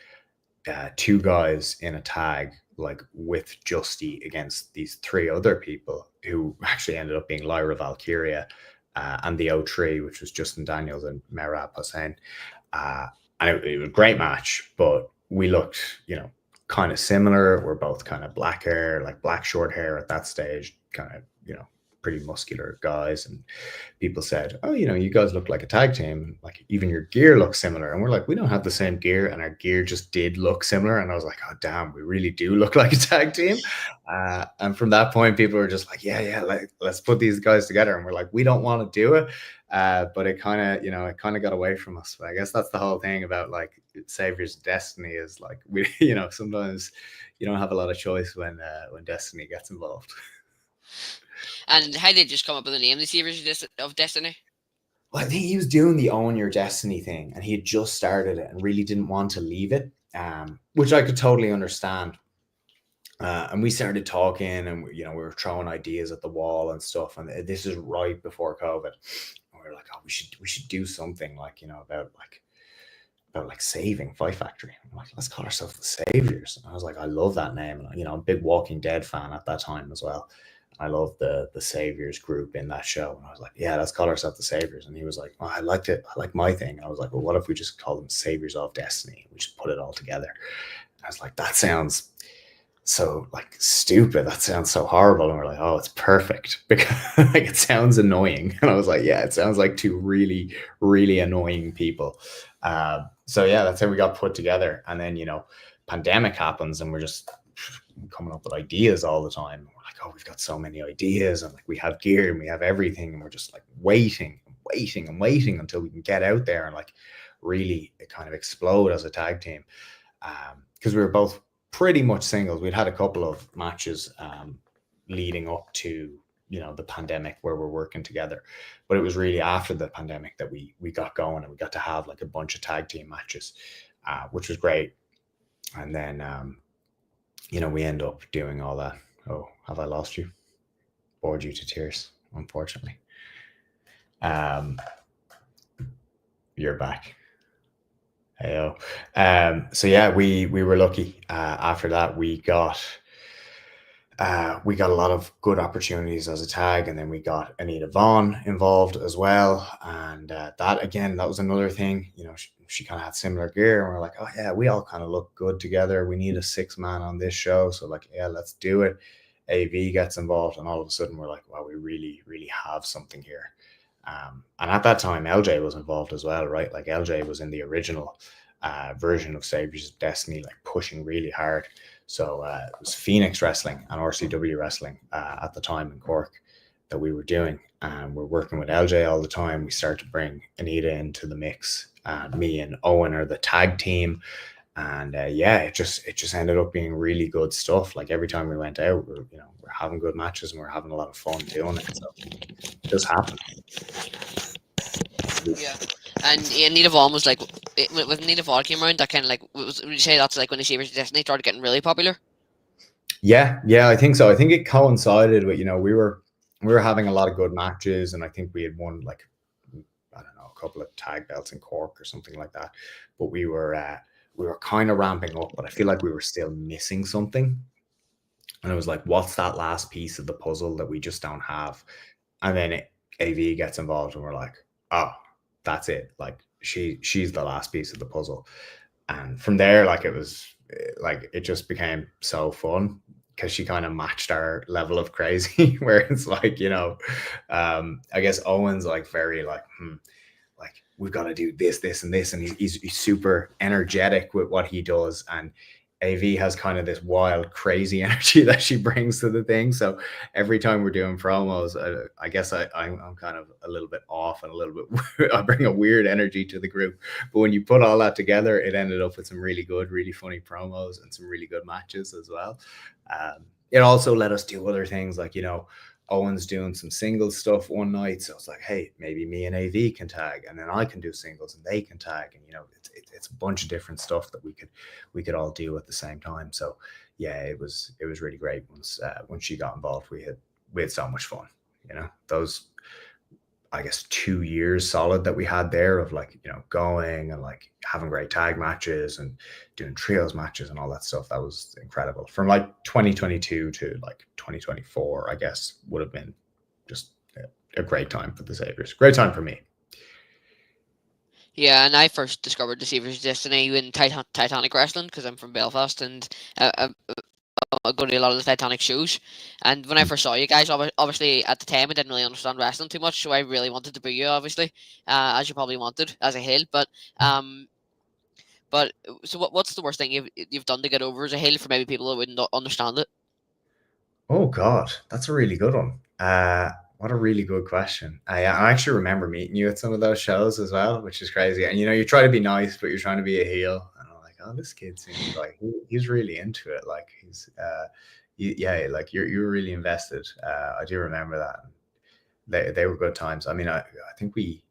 [SPEAKER 2] two guys in a tag, like with Justy against these three other people," who actually ended up being Lyra Valkyria. And the O3, which was Justin Daniels and Merab Hossein. And it was a great match, but we looked, kind of similar. We're both kind of black hair, like black short hair at that stage, kind of, pretty muscular guys. And people said, "Oh, you guys look like a tag team. Like even your gear looks similar." And we're like, "We don't have the same gear," and our gear just did look similar. And I was like, "Oh, damn, we really do look like a tag team." And from that point, people were just like, "Yeah, like let's put these guys together." And we're like, "We don't want to do it," but it kind of got away from us. But I guess that's the whole thing about like Savior's Destiny is like we, sometimes you don't have a lot of choice when Destiny gets involved.
[SPEAKER 1] And how did you just come up with the name, the Saviors of Destiny?
[SPEAKER 2] Well, I think he was doing the Own Your Destiny thing, and he had just started it and really didn't want to leave it, which I could totally understand. And we started talking, and we were throwing ideas at the wall and stuff. And this is right before COVID. And we were like, "Oh, we should do something like about saving Fight Factory." I'm like, "Let's call ourselves the Saviors." And I was like, "I love that name." And I'm a big Walking Dead fan at that time as well. I love the Saviors group in that show. And I was like, "Yeah, let's call ourselves the Saviors." And he was like, "Well, I liked it. I like my thing." And I was like, "Well, what if we just call them Saviors of Destiny? We just put it all together." And I was like, "That sounds so like stupid. That sounds so horrible." And we're like, "Oh, it's perfect," because like it sounds annoying. And I was like, "Yeah, it sounds like two really, really annoying people." So yeah, that's how we got put together. And then pandemic happens, and we're just coming up with ideas all the time. We're like, "Oh, we've got so many ideas, and like we have gear and we have everything," and we're just like waiting until we can get out there and like really kind of explode as a tag team. Because we were both pretty much singles. We'd had a couple of matches leading up to the pandemic where we're working together, but it was really after the pandemic that we got going, and we got to have like a bunch of tag team matches, which was great. And then we end up doing all that. Oh, have I lost you? Bored you to tears, unfortunately. You're back. Heyo. So yeah, we were lucky. After that, we got a lot of good opportunities as a tag, and then we got Anita Vaughn involved as well. And that was another thing. She kind of had similar gear, and we're like, "Oh yeah, we all kind of look good together. We need a 6-man on this show, so like, yeah, let's do it." AV gets involved, and all of a sudden we're like, "Wow, we really, really have something here." And at that time, LJ was involved as well, right? Like LJ was in the original version of Saviors of Destiny, like pushing really hard. So it was Phoenix Wrestling and RCW Wrestling at the time in Cork that we were doing. And we're working with LJ all the time. We start to bring Anita into the mix. Me and Owen are the tag team. And yeah, it just ended up being really good stuff. Like every time we went out, we're having good matches, and we're having a lot of fun doing it. So just happened.
[SPEAKER 1] Yeah. And yeah, Need of All was like when Need of All came around. That kind of like would you say that's like when the Savers of Destiny started getting really popular?
[SPEAKER 2] Yeah, yeah, I think so. I think it coincided with, we were having a lot of good matches, and I think we had won like, I don't know, a couple of tag belts in Cork or something like that. But we were kind of ramping up, but I feel like we were still missing something. And it was like, what's that last piece of the puzzle that we just don't have? And then AV gets involved, and we're like, oh, that's it. Like she's the last piece of the puzzle. And from there, like it just became so fun because she kind of matched our level of crazy. Where it's like, I guess Owen's like very like, like we've got to do this and this, and he's super energetic with what he does, and AV has kind of this wild, crazy energy that she brings to the thing. So every time we're doing promos, I guess I'm kind of a little bit off and a little bit. I bring a weird energy to the group, but when you put all that together, it ended up with some really good, really funny promos and some really good matches as well. It also let us do other things, like Owen's doing some singles stuff one night, so it's like, hey, maybe me and AV can tag, and then I can do singles, and they can tag, and it's a bunch of different stuff that we could all do at the same time. So yeah, it was really great once when she got involved. We had so much fun. Those, I guess, 2 years solid that we had there of like going and like having great tag matches and doing trios matches and all that stuff. That was incredible. From like 2022 to like 2024, I guess, would have been just a great time for the Saviors. Great time for me.
[SPEAKER 1] Yeah, and I first discovered the Savers of Destiny in Titanic Wrestling because I'm from Belfast, and I go to a lot of the Titanic shows. And when I first saw you guys, obviously at the time I didn't really understand wrestling too much, so I really wanted to be you, obviously, as you probably wanted as a heel. But so what's the worst thing you've done to get over as a heel for maybe people that wouldn't understand it?
[SPEAKER 2] Oh God, that's a really good one. What a really good question. I actually remember meeting you at some of those shows as well, which is crazy. And you try to be nice, but you're trying to be a heel. And I'm like, oh, this kid seems like he's really into it. Like yeah, like you're really invested. I do remember that. They were good times. I mean, I think we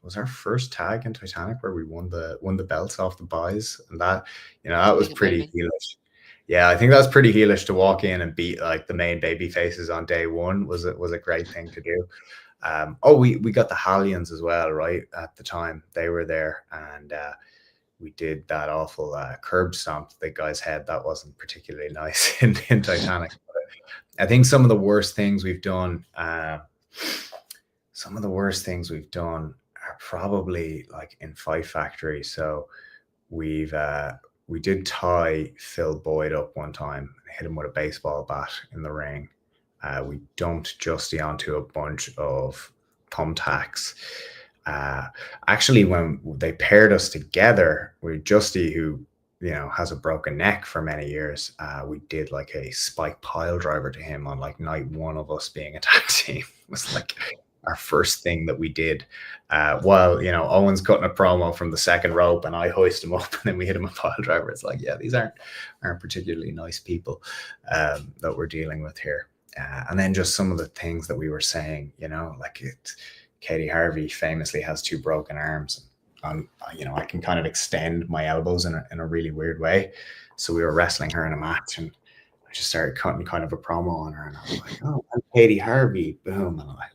[SPEAKER 2] was our first tag in Titanic where we won the belts off the boys, and that
[SPEAKER 1] I
[SPEAKER 2] was
[SPEAKER 1] think it might have
[SPEAKER 2] pretty
[SPEAKER 1] been.
[SPEAKER 2] heelish. Yeah, I think that's pretty heelish to walk in and beat like the main baby faces on day one. Was a great thing to do. Oh, we got the Hallions as well, right? At the time they were there, and we did that awful curb stomp to the guy's head. That wasn't particularly nice in Titanic. I think some of the worst things we've done are probably like in Fight Factory. So we've we did tie Phil Boyd up one time, hit him with a baseball bat in the ring. We dumped Justy onto a bunch of thumbtacks. Uh, Actually, when they paired us together with Justy, who has a broken neck for many years, we did like a spike pile driver to him on like night one of us being a tag team. It was like our first thing that we did. While Owen's cutting a promo from the second rope, and I hoist him up, and then we hit him a pile driver. It's like, yeah, these aren't particularly nice people that we're dealing with here. And then just some of the things that we were saying, like Katie Harvey famously has two broken arms. I can kind of extend my elbows in a really weird way. So we were wrestling her in a match, and I just started cutting kind of a promo on her, and I was like, "Oh, I'm Katie Harvey," boom, and I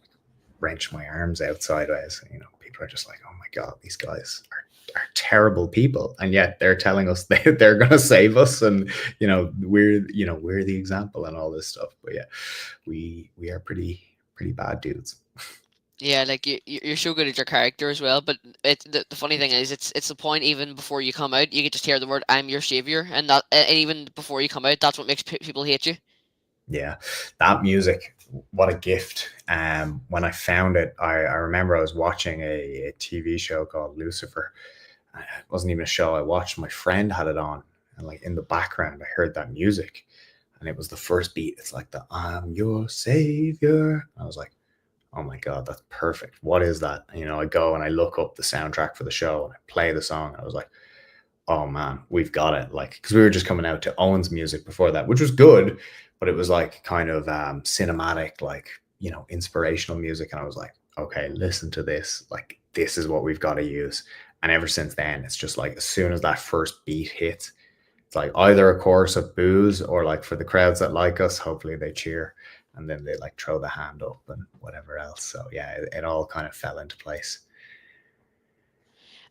[SPEAKER 2] wrench my arms out sideways. People are just like, "Oh my god, these guys are terrible people," and yet they're telling us they're going to save us, and we're the example and all this stuff. But yeah, we are pretty bad dudes.
[SPEAKER 1] Yeah, like you're so good at your character as well. But the funny thing is, it's the point even before you come out, you can just hear the word "I'm your savior," and and even before you come out, that's what makes people hate you.
[SPEAKER 2] Yeah, that music, what a gift. When I found it, I remember I was watching a TV show called Lucifer. It wasn't even a show I watched. My friend had it on, and like in the background, I heard that music, and it was the first beat. It's like the "I'm your savior." I was like, oh my god, that's perfect. What is that? I go and I look up the soundtrack for the show, and I play the song. I was like, oh man, we've got it. Like, because we were just coming out to Owen's music before that, which was good, but it was like kind of cinematic, like inspirational music, and I was like, okay, listen to this. Like, this is what we've got to use. And ever since then, it's just like as soon as that first beat hits, it's like either a chorus of boos or like for the crowds that like us, hopefully they cheer and then they like throw the hand up and whatever else. So yeah, it all kind of fell into place.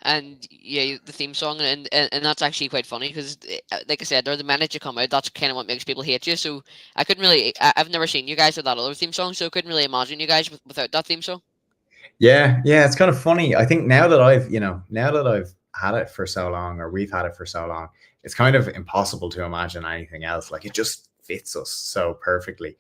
[SPEAKER 1] And yeah, the theme song, and that's actually quite funny because, like I said, the minute you come out, that's kind of what makes people hate you. So I couldn't really, I've never seen you guys with that other theme song, so I couldn't really imagine you guys without that theme song.
[SPEAKER 2] Yeah, it's kind of funny. I think now that I've had it for so long, or we've had it for so long, it's kind of impossible to imagine anything else. Like, it just fits us so perfectly.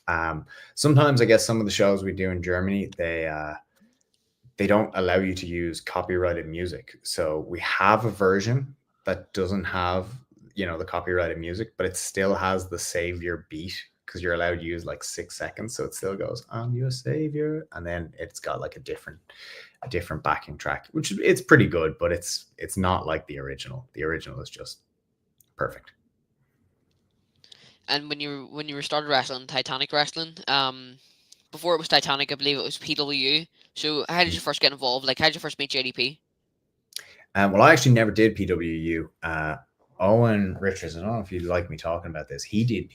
[SPEAKER 2] Um, Sometimes I guess some of the shows we do in Germany, they don't allow you to use copyrighted music. So we have a version that doesn't have, the copyrighted music, but it still has the savior beat because you're allowed to use like 6 seconds. So it still goes, I'm your savior. And then it's got like a different backing track, which it's pretty good, but it's not like the original. The original is just perfect.
[SPEAKER 1] And when you were started wrestling, Titanic wrestling, before it was Titanic, I believe it was PW. So how did you first get involved? Like, how did you first meet JDP?
[SPEAKER 2] Well, I actually never did PWU. Owen Richards, I don't know if you'd like me talking about this. He did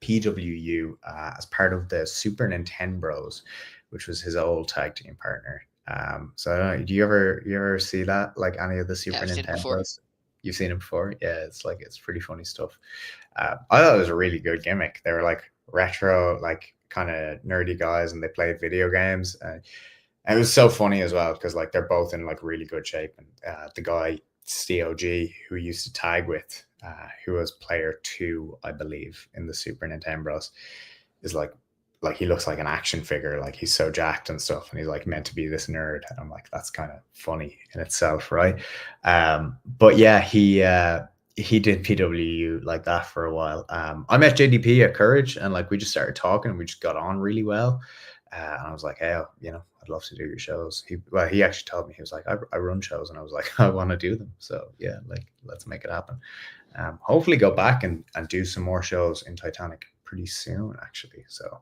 [SPEAKER 2] PWU as part of the Super Nintendo Bros, which was his old tag team partner. So I don't know, do you ever see that, like any of the
[SPEAKER 1] Yeah,
[SPEAKER 2] Super
[SPEAKER 1] I've seen it
[SPEAKER 2] Nintendo
[SPEAKER 1] before.
[SPEAKER 2] Bros? You've seen it before? Yeah, it's pretty funny stuff. I thought it was a really good gimmick. They were like retro, like kind of nerdy guys, and they played video games. And it was so funny as well because like they're both in like really good shape. And the guy COG who used to tag with, who was player two, I believe, in the Super Nintendo Bros, is like he looks like an action figure. Like, he's so jacked and stuff, and he's like meant to be this nerd. And I'm like, that's kind of funny in itself, right? But yeah, he did PWU like that for a while. I met JDP at Courage, and like we just started talking, and we just got on really well. And I was like, hey, I'd love to do your shows. He actually told me, he was like, I run shows, and I was like, I want to do them. So yeah, like, let's make it happen. Hopefully go back and do some more shows in Titanic pretty soon, actually. So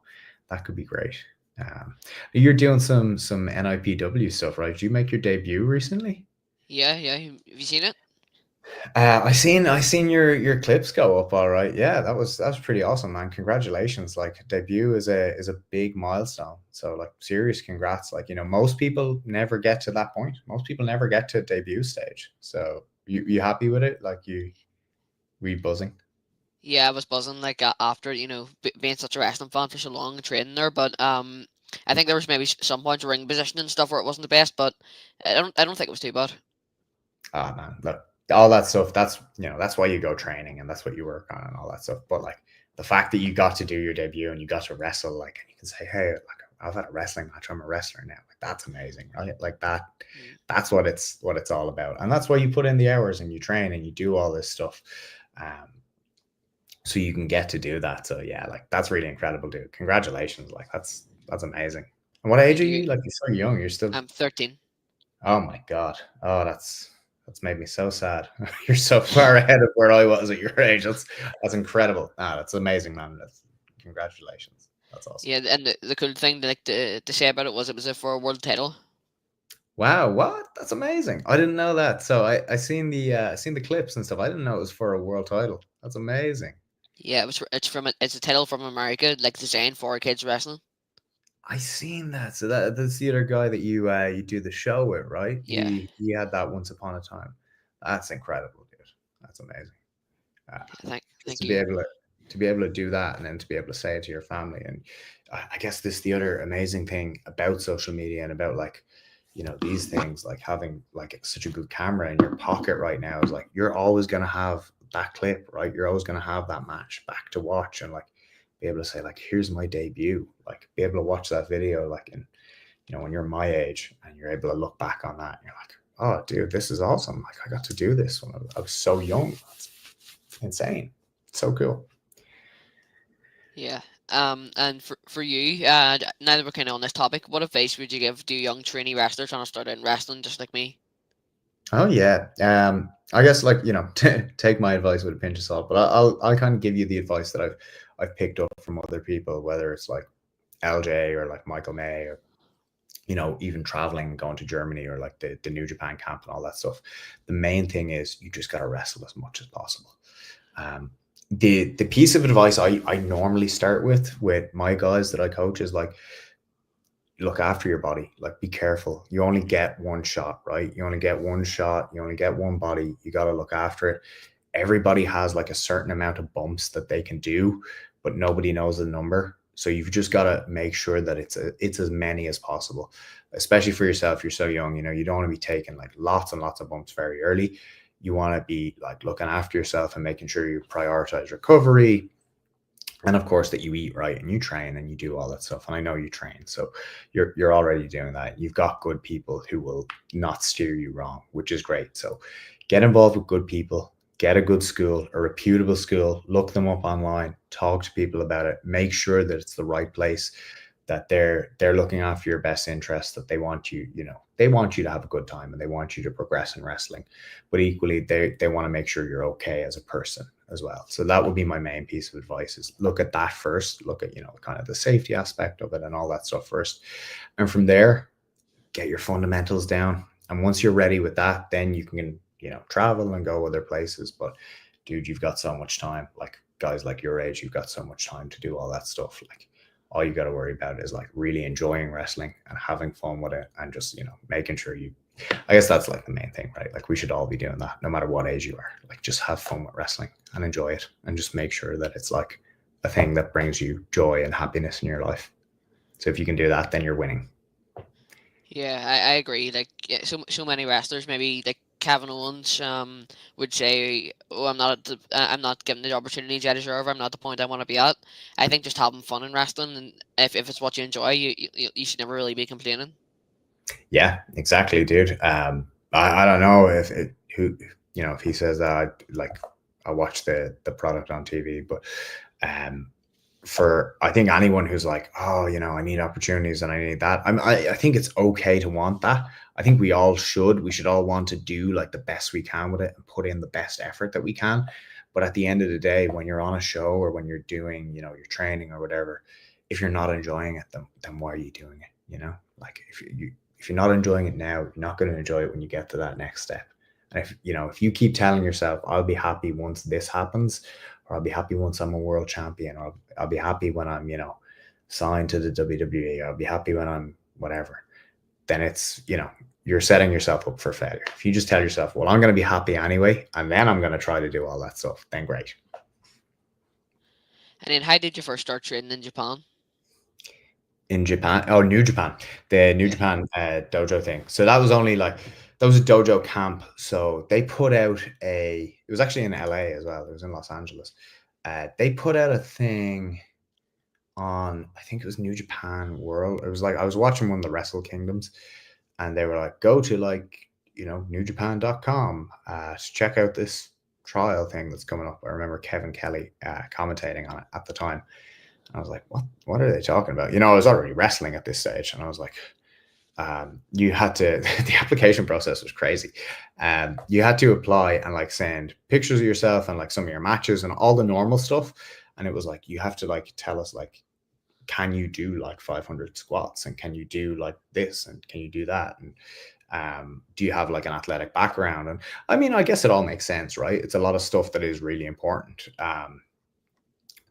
[SPEAKER 2] that could be great. Um, you're doing some NIPW stuff, right? Did you make your debut recently?
[SPEAKER 1] Yeah, yeah. Have you seen it?
[SPEAKER 2] I seen your clips go up. All right, yeah, that was pretty awesome, man. Congratulations! Like, debut is a big milestone. So like, serious congrats. Like, most people never get to that point. Most people never get to debut stage. So you happy with it? Like, we buzzing?
[SPEAKER 1] Yeah, I was buzzing like after being such a wrestling fan for so long and training there, but I think there was maybe some points of ring position and stuff where it wasn't the best, but I don't think it was too bad.
[SPEAKER 2] Ah, man, look, all that stuff. That's why you go training, and that's what you work on, and all that stuff. But like, the fact that you got to do your debut and you got to wrestle, like, and you can say, hey, like, I've had a wrestling match. I'm a wrestler now. Like, that's amazing, right? Like that.
[SPEAKER 1] Mm.
[SPEAKER 2] That's what it's all about, and that's why you put in the hours and you train and you do all this stuff, um, so you can get to do that. So yeah, like, that's really incredible, dude. Congratulations. Like, that's amazing. And what age are
[SPEAKER 1] Thank you.
[SPEAKER 2] you? Like, you're so young. You're still.
[SPEAKER 1] I'm 13.
[SPEAKER 2] Oh my god. Oh, that's made me so sad. You're so far ahead of where I was at your age. That's incredible. Ah, that's amazing, man. Congratulations. That's awesome.
[SPEAKER 1] Yeah, and the cool thing to say about it was for a world title.
[SPEAKER 2] Wow, what? That's amazing. I didn't know that. So I seen the clips and stuff. I didn't know it was for a world title. That's amazing.
[SPEAKER 1] Yeah, it's a title from America, like designed for kids wrestling.
[SPEAKER 2] I seen that. So that's the other guy that you do the show with, right?
[SPEAKER 1] Yeah,
[SPEAKER 2] He had that once upon a time. That's incredible, dude. That's amazing. Uh, just
[SPEAKER 1] thank
[SPEAKER 2] to be
[SPEAKER 1] you.
[SPEAKER 2] able to do that, and then to be able to say it to your family. And I guess this the other amazing thing about social media and about, like, these things, like having like such a good camera in your pocket right now, is like, you're always going to have that clip, right? You're always going to have that match back to watch, and like, be able to say, like, here's my debut, like, be able to watch that video, like, in, when you're my age, and you're able to look back on that, and you're like, oh dude, this is awesome. Like, I got to do this when I was so young. That's insane. So cool.
[SPEAKER 1] Yeah. And for you, now that we're kind of on this topic, what advice would you give to a young trainee wrestler trying to start out in wrestling, just like me?
[SPEAKER 2] Oh yeah. I guess, like, take my advice with a pinch of salt, but I'll kind of give you the advice that I've picked up from other people, whether it's like LJ or like Michael May, or even traveling, going to Germany, or like the New Japan camp and all that stuff. The main thing is you just got to wrestle as much as possible. The piece of advice I normally start with my guys that I coach is like, look after your body. Like, be careful. You only get one shot, right? You only get one shot. You only get one body. You got to look after it. Everybody has like a certain amount of bumps that they can do, but nobody knows the number. So you've just got to make sure that it's as many as possible, especially for yourself. You're so young, you don't want to be taking like lots and lots of bumps very early. You want to be like looking after yourself and making sure you prioritize recovery, and of course that you eat right and you train and you do all that stuff. And I know you train, so you're already doing that. You've got good people who will not steer you wrong, which is great. So get involved with good people, get a good school, a reputable school, look them up online, talk to people about it, make sure that it's the right place, that they're looking after your best interests, that they want you, they want you to have a good time and they want you to progress in wrestling, but equally they want to make sure you're okay as a person as well. So that would be my main piece of advice, is look at that first, look at kind of the safety aspect of it and all that stuff first, and from there get your fundamentals down. And once you're ready with that, then you can travel and go other places. But dude, you've got so much time. Like, guys like your age, you've got so much time to do all that stuff. Like, all you got to worry about is like really enjoying wrestling and having fun with it, and just making sure I guess that's like the main thing, right? Like, we should all be doing that no matter what age you are. Like, just have fun with wrestling and enjoy it, and just make sure that it's like a thing that brings you joy and happiness in your life. So if you can do that, then you're winning.
[SPEAKER 1] Yeah, I agree. Like, yeah, so many wrestlers, maybe like Kevin Owens, would say, "Oh, I'm not given the opportunities I deserve. I'm not the point I want to be at." I think just having fun in wrestling, and if it's what you enjoy, you should never really be complaining.
[SPEAKER 2] Yeah, exactly, dude. I don't know if it who if he says that, like, I watch the product on TV, but um, for I think anyone who's like, oh, I need opportunities and I need that. I think it's okay to want that. I think we should all want to do like the best we can with it and put in the best effort that we can. But at the end of the day, when you're on a show or when you're doing, your training or whatever, if you're not enjoying it, then why are you doing it? Like, if you're not enjoying it now, you're not going to enjoy it when you get to that next step. And if you keep telling yourself, I'll be happy once this happens, or I'll be happy once I'm a world champion, or I'll be happy when I'm, signed to the WWE, or I'll be happy when I'm whatever, then it's, you're setting yourself up for failure. If you just tell yourself, well, I'm going to be happy anyway, and then I'm going to try to do all that stuff, then great.
[SPEAKER 1] And then, how did you first start training in Japan?
[SPEAKER 2] In Japan, oh, New Japan, the New
[SPEAKER 1] Yeah.
[SPEAKER 2] Japan dojo thing. So that was only like, that was a dojo camp. So they put out it was actually in LA as well. It was in Los Angeles. They put out a thing on, I think it was New Japan World. It was like, I was watching one of the Wrestle Kingdoms, and they were like, go to like, newjapan.com to check out this trial thing that's coming up. I remember Kevin Kelly commentating on it at the time. I was like, what are they talking about? I was already wrestling at this stage, and I was like, you had to, the application process was crazy. You had to apply and like send pictures of yourself and like some of your matches and all the normal stuff. And it was like, you have to like tell us, like, can you do like 500 squats, and can you do like this, and can you do that? And do you have like an athletic background? And I mean, I guess it all makes sense, right? It's a lot of stuff that is really important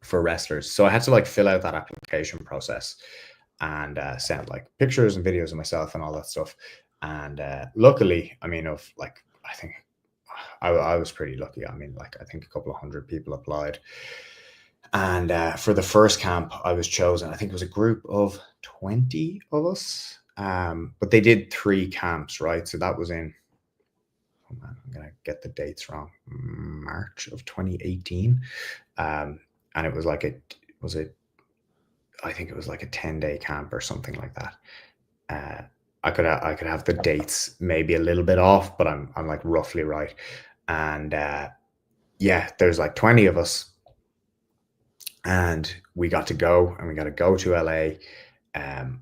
[SPEAKER 2] for wrestlers. So I had to like fill out that application process and send like pictures and videos of myself and all that stuff. And luckily, I mean, I think I was pretty lucky. I mean, like, I think a couple of hundred people applied. And for the first camp, I was chosen. I think it was a group of 20 of us. But they did 3 camps, right? So that was in, oh man, I'm going to get the dates wrong, March of 2018. And it was like I think it was like a 10-day camp or something like that. I could have the dates maybe a little bit off, but I'm like roughly right. And yeah, there's like 20 of us, and we got to go to LA.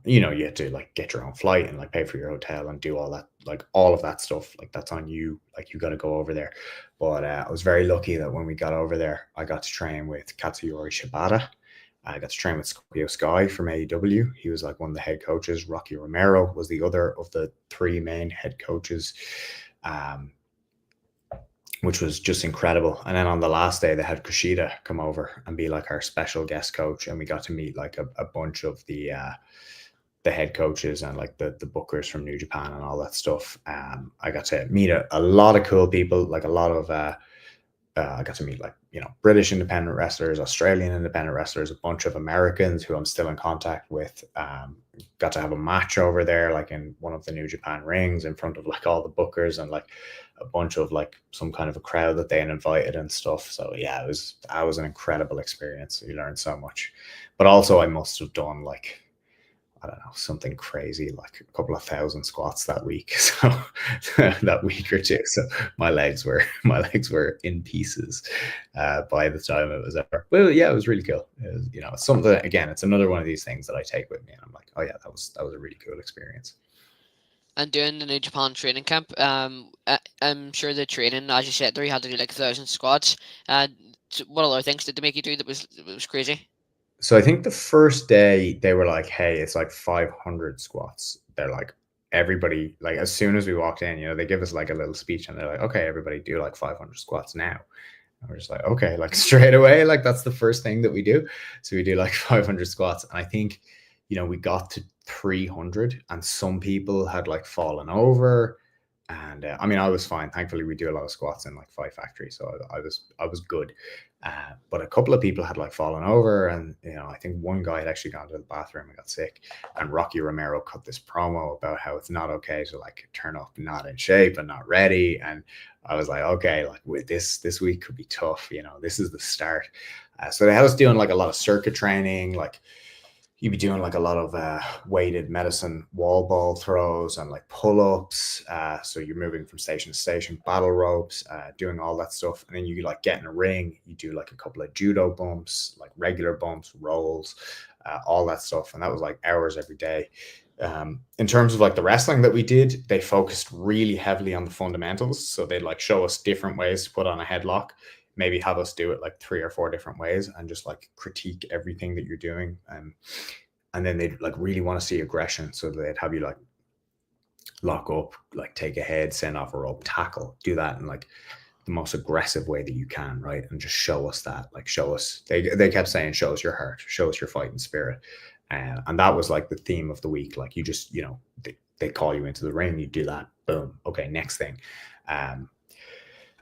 [SPEAKER 2] You had to like get your own flight and like pay for your hotel and do all that, like all of that stuff. Like, that's on you. Like, you got to go over there. But I was very lucky that when we got over there, I got to train with Katsuyori Shibata. I got to train with Scorpio Sky from AEW. He was like one of the head coaches. Rocky Romero was the other of the three main head coaches, um, which was just incredible. And then on the last day, they had Kushida come over and be like our special guest coach, and we got to meet like a bunch of the head coaches and like the bookers from New Japan and all that stuff. I got to meet a lot of cool people, like a lot of I got to meet like British independent wrestlers, Australian independent wrestlers, a bunch of Americans who I'm still in contact with. Got to have a match over there, like in one of the New Japan rings, in front of like all the bookers and like a bunch of like some kind of a crowd that they had invited and stuff. So yeah, that was an incredible experience. You learned so much, but also I must have done like, I don't know, something crazy, like a couple of thousand squats that week. So that week or two. So my legs were in pieces by the time it was over. Well, yeah, it was really cool. It was, it's something, again, it's another one of these things that I take with me, and I'm like, oh yeah, that was a really cool experience.
[SPEAKER 1] And doing the New Japan training camp, I'm sure the training, as you said there, you had to do like 1,000 squats. What other things did they make you do that was crazy?
[SPEAKER 2] So I think the first day they were like, hey, it's like 500 squats. They're like, everybody, like as soon as we walked in, they give us like a little speech and they're like, okay, everybody do like 500 squats now. And we're just like, okay, like straight away, like that's the first thing that we do. So we do like 500 squats. And I think, we got to 300 and some people had like fallen over. And I mean, I was fine. Thankfully, we do a lot of squats in like Five Factory, so I was good. But a couple of people had like fallen over, and I think one guy had actually gone to the bathroom and got sick. And Rocky Romero cut this promo about how it's not okay to like turn up not in shape and not ready. And I was like, okay, like with this week could be tough. This is the start. So they had us doing like a lot of circuit training, like you'd be doing like a lot of weighted medicine wall ball throws and like pull-ups. So you're moving from station to station, battle ropes, doing all that stuff. And then you like get in a ring, you do like a couple of judo bumps, like regular bumps, rolls, all that stuff. And that was like hours every day. In terms of like the wrestling that we did, they focused really heavily on the fundamentals. So they'd like show us different ways to put on a headlock, maybe have us do it like 3 or 4 different ways and just like critique everything that you're doing. And then they'd like really want to see aggression. So they'd have you like lock up, like take a head, send off a rope, tackle, do that in like the most aggressive way that you can, right? And just show us that, like show us, they kept saying, show us your heart, show us your fighting spirit. And that was like the theme of the week. Like you just, they call you into the ring, you do that, boom. Okay, next thing.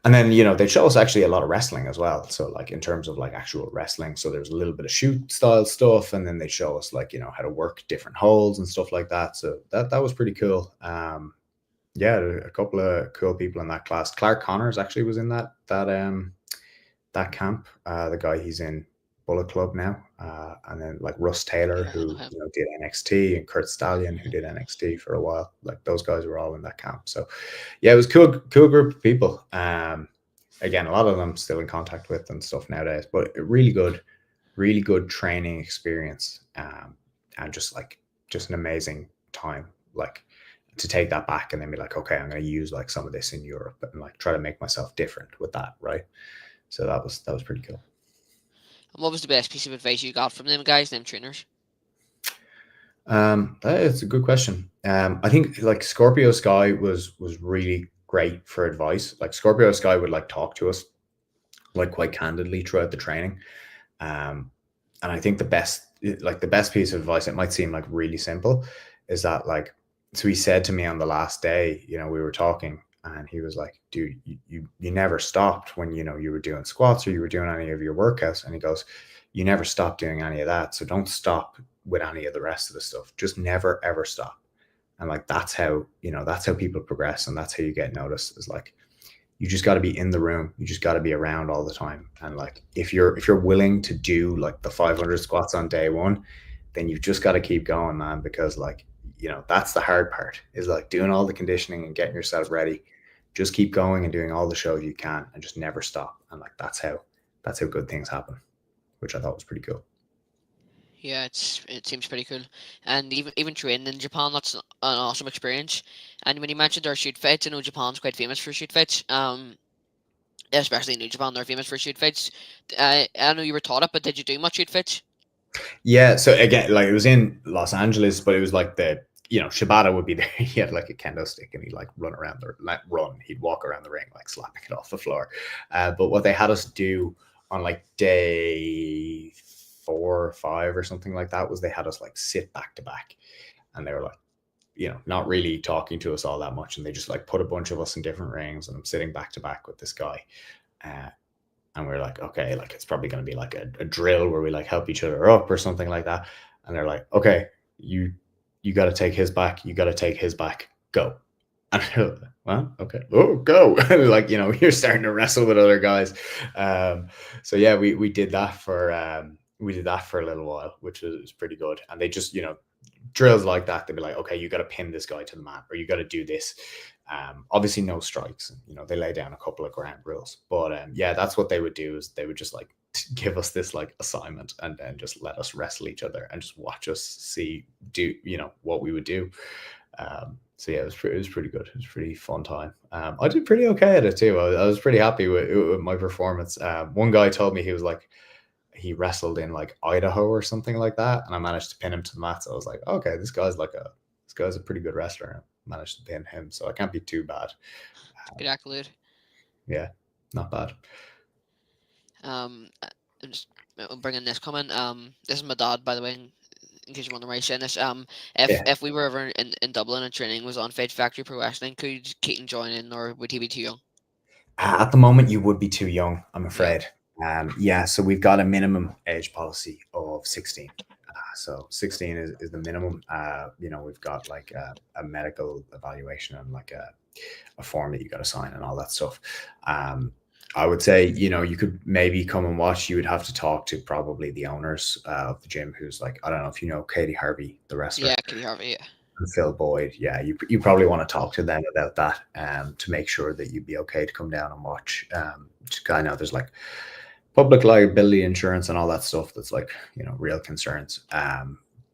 [SPEAKER 2] And then, they show us actually a lot of wrestling as well. So like in terms of like actual wrestling, so there's a little bit of shoot style stuff. And then they show us like, how to work different holds and stuff like that. So that was pretty cool. Yeah, a couple of cool people in that class. Clark Connors actually was in that camp. The guy, he's in Bullet Club now. And then like Russ Taylor,
[SPEAKER 1] Yeah, I know
[SPEAKER 2] who
[SPEAKER 1] him.
[SPEAKER 2] did NXT, and Kurt Stallion, who did NXT for a while. Like those guys were all in that camp. So yeah, it was cool group of people. Again, a lot of them still in contact with and stuff nowadays, but a really good training experience. And just an amazing time. Like to take that back and then be like, okay, I'm going to use like some of this in Europe and like try to make myself different with that, right? So that was pretty cool.
[SPEAKER 1] And what was the best piece of advice you got from them guys, them trainers?
[SPEAKER 2] That's a good question. I think like Scorpio Sky was really great for advice. Like Scorpio Sky would like talk to us like quite candidly throughout the training. Um, and I think the best piece of advice, it might seem like really simple, is that like, so he said to me on the last day, we were talking, and he was like, dude, you never stopped when, you were doing squats or you were doing any of your workouts. And he goes, you never stopped doing any of that. So don't stop with any of the rest of the stuff. Just never, ever stop. And like, that's how people progress. And that's how you get noticed, is like, you just got to be in the room. You just got to be around all the time. And like, if you're willing to do like the 500 squats on day one, then you've just got to keep going, man, because like, that's the hard part, is like doing all the conditioning and getting yourself ready. Just keep going and doing all the shows you can and just never stop. And like, that's how good things happen, which I thought was pretty cool.
[SPEAKER 1] Yeah, it seems pretty cool, and even training in Japan, that's an awesome experience. And when you mentioned our shoot fights, I know Japan's quite famous for shoot fights. Especially in New Japan, they're famous for shoot fights. I know you were taught it, but did you do much shoot fights?
[SPEAKER 2] Yeah, so again, like it was in Los Angeles, but it was like Shibata would be there. He had like a kendo stick and he'd like run around the like run. He'd walk around the ring like slapping it off the floor. But what they had us do on like day 4 or 5 or something like that was they had us like sit back to back, and they were like, not really talking to us all that much, and they just like put a bunch of us in different rings, and I'm sitting back to back with this guy. Uh, and we're like, okay, like it's probably going to be like a drill where we like help each other up or something like that. And they're like, okay, you got to take his back, you got to take his back, go. And I'm like, well, okay, oh, go. Like, you're starting to wrestle with other guys. So yeah, we did that for a little while, which was pretty good. And they just, drills like that, they'd be like, okay, you got to pin this guy to the mat, or you got to do this. Obviously, no strikes. They lay down a couple of ground rules, but yeah, that's what they would do. Is they would just like give us this like assignment, and then just let us wrestle each other and just watch us do what we would do. So yeah, it was pretty good. It was a pretty fun time. I did pretty okay at it too. I was pretty happy with my performance. One guy told me he was like, he wrestled in like Idaho or something like that, and I managed to pin him to the mat. So I was like, okay, this guy's a pretty good wrestler. I managed to pin him, so I can't be too bad.
[SPEAKER 1] Good accolade.
[SPEAKER 2] Yeah, not bad.
[SPEAKER 1] I'm just bringing this comment. This is my dad, by the way, in case you wonder why he's saying this. If
[SPEAKER 2] Yeah.
[SPEAKER 1] if we were ever in Dublin and training was on Fight Factory Pro Wrestling, could Keaton join in, or would he be too young?
[SPEAKER 2] At the moment, you would be too young, I'm
[SPEAKER 1] Yeah.
[SPEAKER 2] afraid. Yeah, so we've got a minimum age policy of 16. So 16 is the minimum. We've got like a medical evaluation and like a form that you got to sign and all that stuff. Um, I would say, you could maybe come and watch. You would have to talk to probably the owners of the gym, who's like, I don't know if you know Katie Harvey, the wrestler,
[SPEAKER 1] Yeah, Kitty Harvey. Yeah.
[SPEAKER 2] and Phil Boyd. Yeah, you probably want to talk to them about that, to make sure that you'd be okay to come down and watch. I know there's like public liability insurance and all that stuff that's like, real concerns.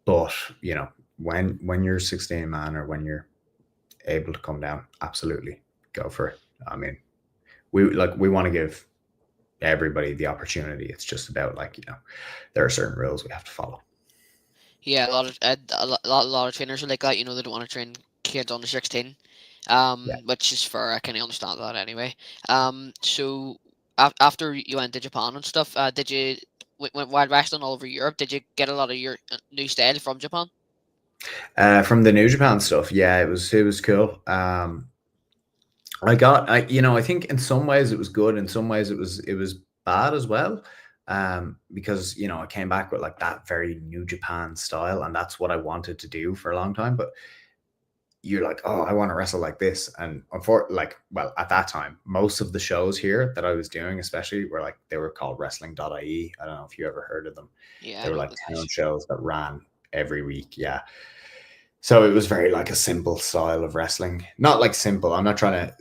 [SPEAKER 2] But when you're 16, man, or when you're able to come down, absolutely go for it. I mean, we want to give everybody the opportunity. It's just about like, there are certain rules we have to follow.
[SPEAKER 1] Yeah, a lot of trainers are like that. They don't want to train kids under 16.
[SPEAKER 2] Yeah.
[SPEAKER 1] Which is fair. I can understand that anyway. So after you went to Japan and stuff, did you while wrestling all over Europe? Did you get a lot of your new style from Japan?
[SPEAKER 2] From the New Japan stuff, yeah, it was cool. I think in some ways it was good, in some ways it was bad as well. Because I came back with like that very New Japan style, and that's what I wanted to do for a long time. But you're like, oh, I want to wrestle like this. And well, at that time, most of the shows here that I was doing, especially, were like, they were called wrestling.ie. I don't know if you ever heard of them.
[SPEAKER 1] Yeah,
[SPEAKER 2] They
[SPEAKER 1] I
[SPEAKER 2] were
[SPEAKER 1] know
[SPEAKER 2] like
[SPEAKER 1] the
[SPEAKER 2] town
[SPEAKER 1] guys.
[SPEAKER 2] shows that ran every week. Yeah. So it was very like a simple style of wrestling. Not like simple. I'm not trying to,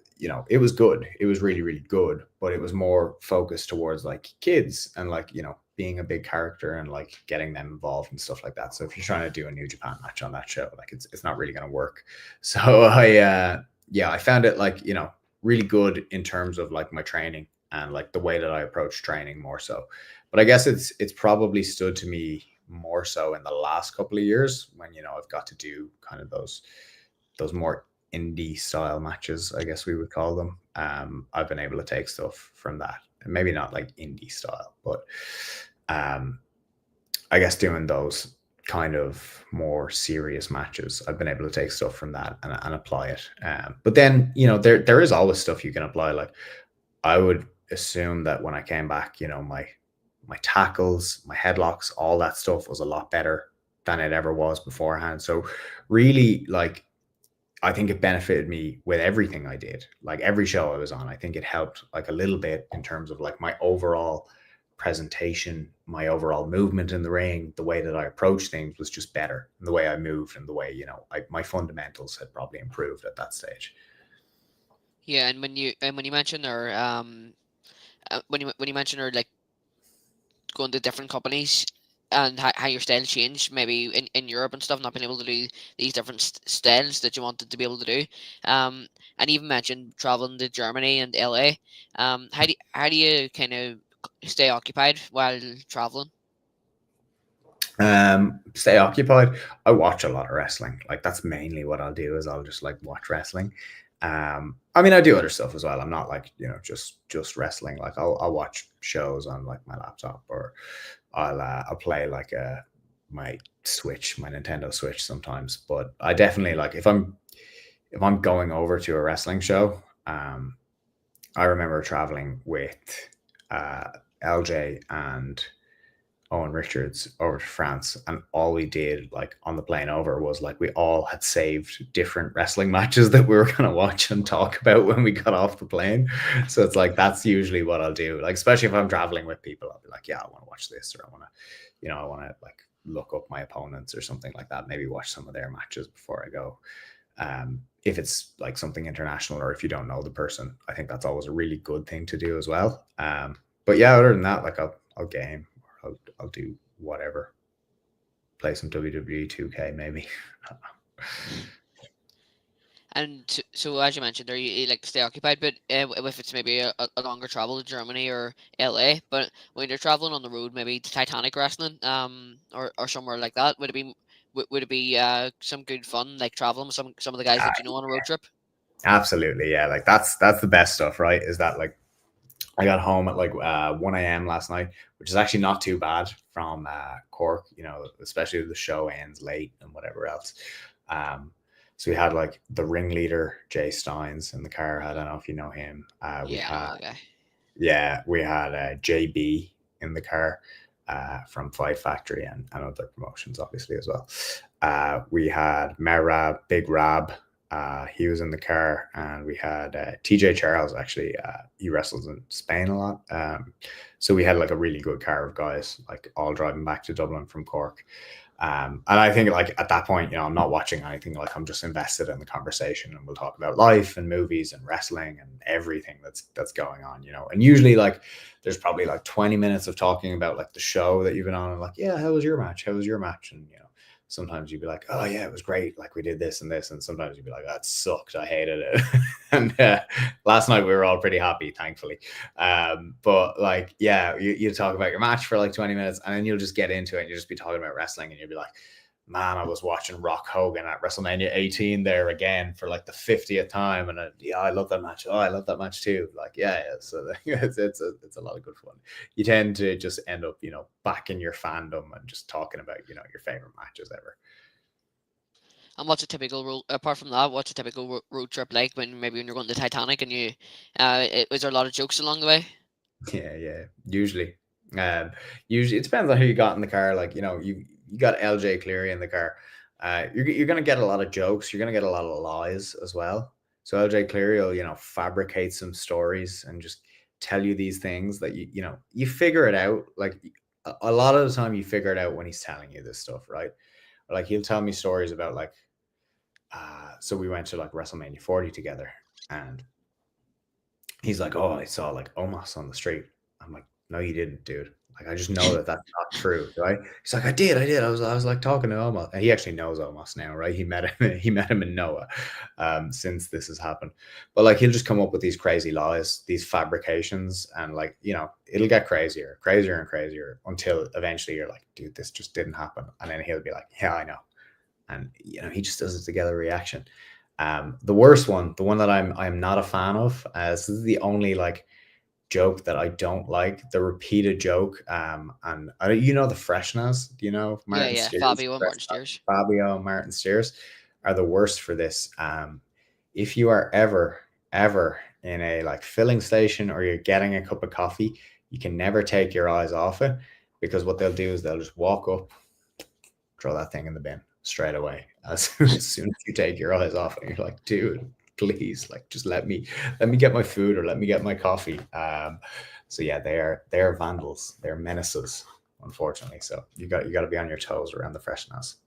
[SPEAKER 2] it was good. It was really, really good, but it was more focused towards like kids and like, being a big character and like getting them involved and stuff like that. So if you're trying to do a New Japan match on that show, like it's not really going to work. So I found it like, really good in terms of like my training and like the way that I approach training more so. But I guess it's probably stood to me more so in the last couple of years when I've got to do kind of those more indie style matches, I guess we would call them. I've been able to take stuff from that, and maybe not like indie style, but um, I guess doing those kind of more serious matches, I've been able to take stuff from that and apply it. But then there is always stuff you can apply. Like I would assume that when I came back, my tackles, my headlocks, all that stuff was a lot better than it ever was beforehand. So really, like, I think it benefited me with everything I did. Like every show I was on, I think it helped like a little bit in terms of like my overall presentation, my overall movement in the ring, the way that I approached things was just better. And the way I moved and the way, my fundamentals had probably improved at that stage.
[SPEAKER 1] Yeah, and when you mentioned or when you mentioned or like going to different companies and how your style changed, maybe in Europe and stuff, not being able to do these different styles that you wanted to be able to do. And even mentioned traveling to Germany and LA. How do you kind of stay occupied while traveling?
[SPEAKER 2] Stay occupied. I watch a lot of wrestling. Like that's mainly what I'll do is I'll just like watch wrestling. I mean I do other stuff as well. I'm not like, just wrestling. Like I'll watch shows on like my laptop, or I'll play like my Switch, my Nintendo Switch sometimes. But I definitely like if I'm going over to a wrestling show, I remember traveling with uh LJ and Owen Richards over to France, and all we did like on the plane over was like we all had saved different wrestling matches that we were gonna watch and talk about when we got off the plane. So it's like that's usually what I'll do. Like especially if I'm traveling with people, I'll be like, yeah, I want to watch this, or I want to like look up my opponents or something like that. Maybe watch some of their matches before I go. If it's like something international, or if you don't know the person, I think that's always a really good thing to do as well. But yeah, other than that, like I'll game, or I'll do whatever. Play some WWE 2K maybe.
[SPEAKER 1] And so, as you mentioned, there you like to stay occupied, but if it's maybe a longer travel to Germany or LA, but when you're traveling on the road, maybe to Titanic wrestling, or somewhere like that, would it be some good fun like traveling with some of the guys
[SPEAKER 2] Uh,
[SPEAKER 1] that you know on a road trip?
[SPEAKER 2] Absolutely, yeah. Like that's the best stuff, right? Is that like I got home at like 1 a.m. last night, which is actually not too bad from Cork, especially if the show ends late and whatever else. Um, so we had like the ringleader, Jay Steins, in the car. I don't know if you know him. We
[SPEAKER 1] Yeah, I
[SPEAKER 2] had,
[SPEAKER 1] know the guy.
[SPEAKER 2] yeah, we had JB in the car from Fight Factory, and other promotions, obviously, as well. We had Merab, Big Rab. He was in the car, and we had TJ Charles. Actually, he wrestles in Spain a lot. So we had like a really good car of guys, like all driving back to Dublin from Cork. And I think like at that point, I'm not watching anything. Like I'm just invested in the conversation, and we'll talk about life and movies and wrestling and everything that's going on. And usually like there's probably like 20 minutes of talking about like the show that you've been on, and like, yeah, how was your match? How was your match? And sometimes you'd be like, oh yeah, it was great. Like we did this and this. And sometimes you'd be like, that sucked. I hated it. And last night we were all pretty happy, thankfully. But like, yeah, you talk about your match for like 20 minutes, and then you'll just get into it, and you'll just be talking about wrestling, and you'll be like, man, I was watching Rock Hogan at WrestleMania 18 there again for like the 50th time. And yeah, I love that match. Oh, I love that match too. Like, yeah. So it's a lot of good fun. You tend to just end up, back in your fandom and just talking about, your favorite matches ever.
[SPEAKER 1] And what's a typical road, apart from that, what's a typical road trip like when maybe when you're going to Titanic and is there a lot of jokes along the way?
[SPEAKER 2] Yeah, yeah. Usually it depends on who you got in the car. Like, you got LJ Cleary in the car. You're gonna get a lot of jokes. You're gonna get a lot of lies as well. So LJ Cleary will, fabricate some stories and just tell you these things that you figure it out. Like a lot of the time you figure it out when he's telling you this stuff, right? Or like he'll tell me stories about like so we went to like WrestleMania 40 together, and he's like, "Oh, I saw like Omos on the street." I'm like, "No, you didn't, dude. Like, I just know that that's not true, right?" He's like, I did. I was like talking to Omos, and he actually knows Omos now, right? He met him. He met him in Noah, since this has happened. But like, he'll just come up with these crazy lies, these fabrications, and like, it'll get crazier, crazier, and crazier until eventually you're like, "Dude, this just didn't happen," and then he'll be like, "Yeah, I know," and he just does it to get a reaction. The worst one, the one that I'm not a fan of, this is the only like joke that I don't like, the repeated joke. And the Freshness,
[SPEAKER 1] Yeah,
[SPEAKER 2] Martin
[SPEAKER 1] yeah,
[SPEAKER 2] Steers,
[SPEAKER 1] Fabio and Martin Steers.
[SPEAKER 2] Fabio and Martin Steers are the worst for this. If you are ever in a like filling station, or you're getting a cup of coffee, you can never take your eyes off it, because what they'll do is they'll just walk up, throw that thing in the bin straight away as soon as you take your eyes off it. And you're like, dude, please, like, just let me get my food, or let me get my coffee. So yeah, they're vandals, they're menaces, unfortunately. So you got to be on your toes around the freshness.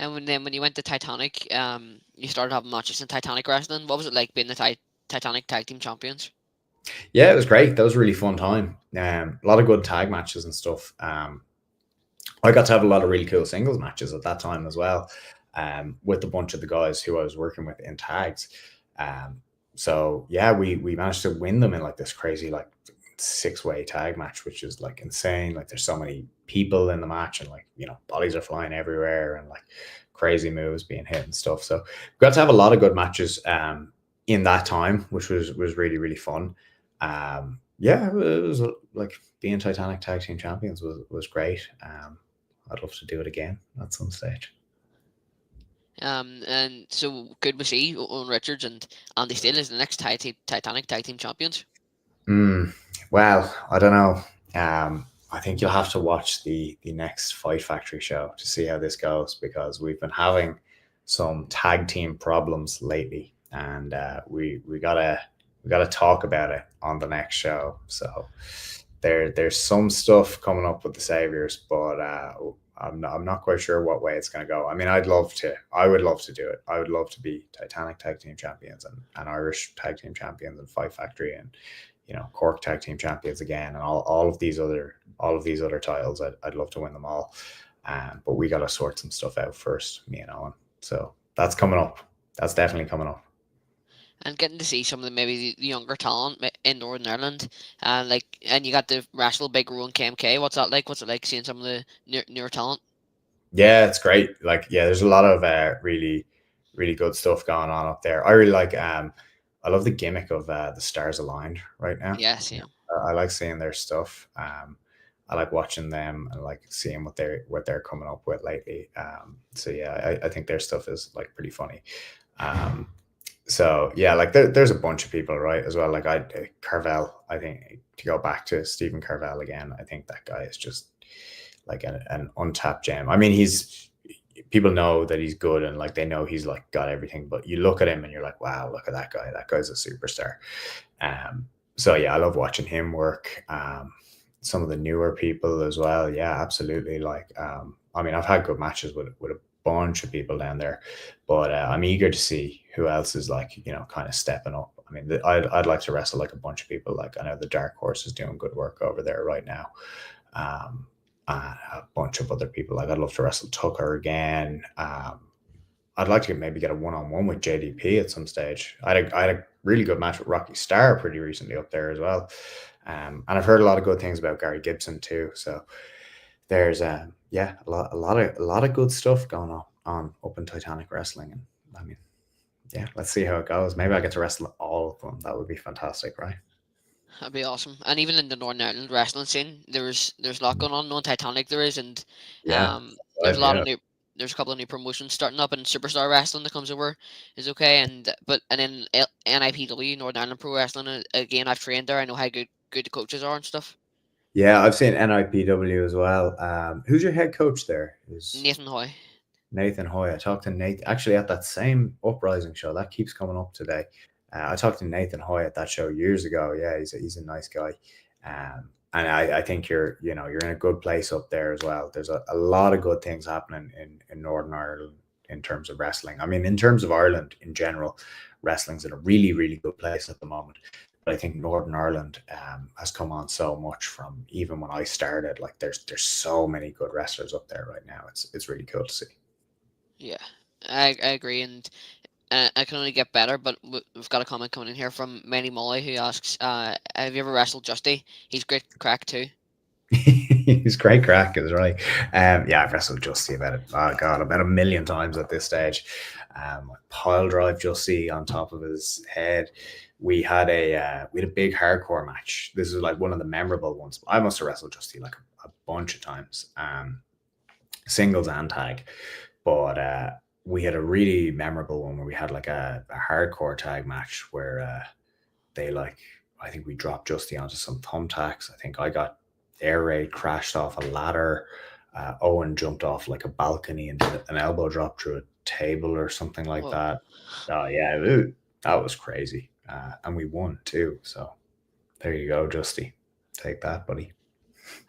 [SPEAKER 1] And when you went to Titanic, you started having matches in Titanic wrestling. What was it like being the Titanic tag team champions?
[SPEAKER 2] Yeah, it was great. That was a really fun time. A lot of good tag matches and stuff. I got to have a lot of really cool singles matches at that time as well, with a bunch of the guys who I was working with in tags. Um, so yeah, we managed to win them in like this crazy like 6-way tag match, which is like insane. Like there's so many people in the match, and like bodies are flying everywhere, and like crazy moves being hit and stuff. So we got to have a lot of good matches in that time, which was really really fun. Yeah, it was like being Titanic Tag Team Champions was great. I'd love to do it again at some stage.
[SPEAKER 1] And so could we see Owen Richards and Andy Steele as the next Titanic Tag Team Champions?
[SPEAKER 2] Mm, well, I don't know. I think you'll have to watch the next Fight Factory show to see how this goes, because we've been having some tag team problems lately, and we gotta talk about it on the next show. So there's some stuff coming up with the Saviors, but I'm not quite sure what way it's going to go. I mean, I would love to do it. I would love to be Titanic Tag Team Champions and Irish Tag Team Champions and Fight Factory, and Cork Tag Team Champions again, and all of these other titles. I'd love to win them all, but we got to sort some stuff out first, me and Owen. So that's coming up. That's definitely coming up.
[SPEAKER 1] And getting to see some of the younger talent in Northern Ireland, and you got the wrestle Big Row and KMK. What's that like? What's it like seeing some of the newer talent?
[SPEAKER 2] Yeah, it's great. Like, yeah, there's a lot of really, really good stuff going on up there. I really like. I love the gimmick of the Stars Aligned right now.
[SPEAKER 1] Yes, yeah.
[SPEAKER 2] I like seeing their stuff. I like watching them and like seeing what they're coming up with lately. So yeah, I think their stuff is like pretty funny. Um, so yeah, like there's a bunch of people, right, as well. Like Carvel, I think, to go back to Stephen Carvel again, I think that guy is just like an untapped gem. I mean, people know that he's good, and like they know he's like got everything, but you look at him and you're like, wow, look at that guy. That guy's a superstar. Um, so yeah, I love watching him work. Some of the newer people as well. Yeah, absolutely. Like, I mean, I've had good matches with a bunch of people down there, but I'm eager to see who else is like, kind of stepping up. I mean, I'd like to wrestle like a bunch of people. Like I know the Dark Horse is doing good work over there right now. Um, a bunch of other people. Like I'd love to wrestle Tucker again. I'd like to maybe get a one-on-one with JDP at some stage. I had a really good match with Rocky Star pretty recently up there as well. And I've heard a lot of good things about Gary Gibson too. So there's yeah, a lot of good stuff going on up in Titanic Wrestling. And I mean, yeah, let's see how it goes. Maybe I get to wrestle all of them. That would be fantastic, right?
[SPEAKER 1] That'd be awesome. And even in the Northern Ireland wrestling scene, there's a lot going on. No Titanic there is, and
[SPEAKER 2] Yeah.
[SPEAKER 1] there's a lot
[SPEAKER 2] Yeah.
[SPEAKER 1] of new. There's a couple of new promotions starting up, and Superstar Wrestling that comes over is okay. And then NIPW, Northern Ireland Pro Wrestling, again I've trained there. I know how good the coaches are and stuff.
[SPEAKER 2] Yeah, I've seen NIPW as well. Who's your head coach there? Is
[SPEAKER 1] Nathan Hoy.
[SPEAKER 2] Nathan Hoy. I talked to Nathan actually at that same Uprising show that keeps coming up today. I talked to Nathan Hoy at that show years ago. Yeah, he's a nice guy, and I think you're in a good place up there as well. There's a lot of good things happening in Northern Ireland in terms of wrestling. I mean, in terms of Ireland in general, wrestling's in a really really good place at the moment. But I think Northern Ireland has come on so much from even when I started. Like there's so many good wrestlers up there right now. It's really cool to see.
[SPEAKER 1] Yeah, I agree, and I can only get better. But we've got a comment coming in here from Manny Molly who asks, "Have you ever wrestled Justy? He's great crack too."
[SPEAKER 2] He's great crack, is right. Yeah, I've wrestled Justy about it. Oh god, about a million times at this stage. Pile drive Justy on top of his head. We had a big hardcore match. This is like one of the memorable ones. I must have wrestled Justy like a bunch of times, singles and tag. But we had a really memorable one where we had like a hardcore tag match where they like I think we dropped Justy onto some thumbtacks. I think I got air raid crashed off a ladder. Owen jumped off like a balcony and did an elbow drop through a table or something like
[SPEAKER 1] Whoa.
[SPEAKER 2] that. Oh yeah, that was crazy, and we won too. So there you go, Justy. Take that, buddy.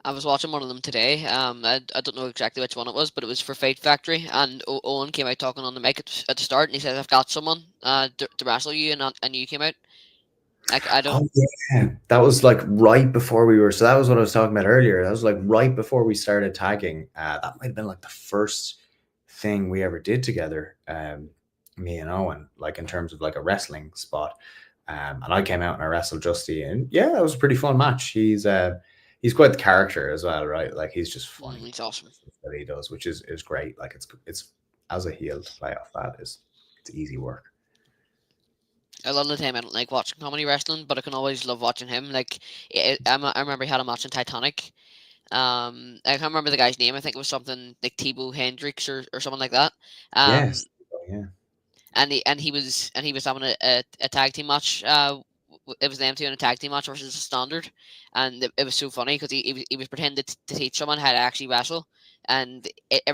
[SPEAKER 1] I was watching one of them today. I don't know exactly which one it was, but it was for Fight Factory, and Owen came out talking on the mic at the start, and he said, "I've got someone to wrestle you," and you came out. Like I don't.
[SPEAKER 2] Oh yeah, that was like right before we were. So that was what I was talking about earlier. That was like right before we started tagging. That might have been like the first thing we ever did together, me and Owen, like in terms of like a wrestling spot. And I came out and I wrestled Justy, and yeah, it was a pretty fun match. He's quite the character as well, right? Like he's just funny.
[SPEAKER 1] It's awesome.
[SPEAKER 2] That he does, which is great. Like it's as a heel to play off that is it's easy work.
[SPEAKER 1] A lot of the time, I don't like watching comedy wrestling, but I can always love watching him. Like, I remember he had a match in Titanic. I can't remember the guy's name. I think it was something like Thibaut Hendricks or something like that. Um,
[SPEAKER 2] Yes, yeah,
[SPEAKER 1] and he was having a tag team match. It was them two in a tag team match versus a standard, and it was so funny because he was pretending to teach someone how to actually wrestle, and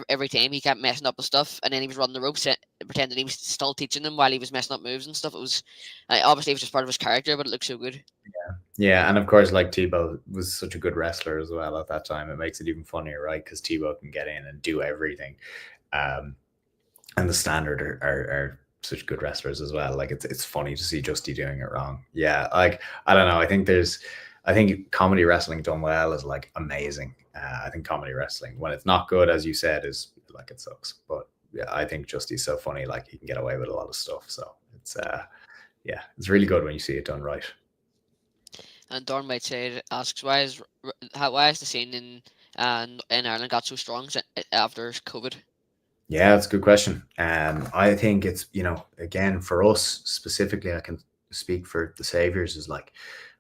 [SPEAKER 1] every time he kept messing up with stuff, and then he was running the ropes, pretending he was still teaching them while he was messing up moves and stuff. It was obviously it was just part of his character, but it looked so good.
[SPEAKER 2] yeah. And of course, like Tebow was such a good wrestler as well at that time. It makes it even funnier, right? Because Tebow can get in and do everything. Um, and the standard are such good wrestlers as well. Like it's funny to see Justy doing it wrong. Yeah, like I don't know. I think comedy wrestling done well is like amazing. I think comedy wrestling when it's not good, as you said, is like it sucks. But yeah, I think Justy's so funny, like he can get away with a lot of stuff. So it's yeah, it's really good when you see it done right.
[SPEAKER 1] And Dorn might say asks why is the scene in Ireland got so strong after COVID?
[SPEAKER 2] Yeah, that's a good question. I think it's, again, for us specifically, I can speak for the Saviors, is like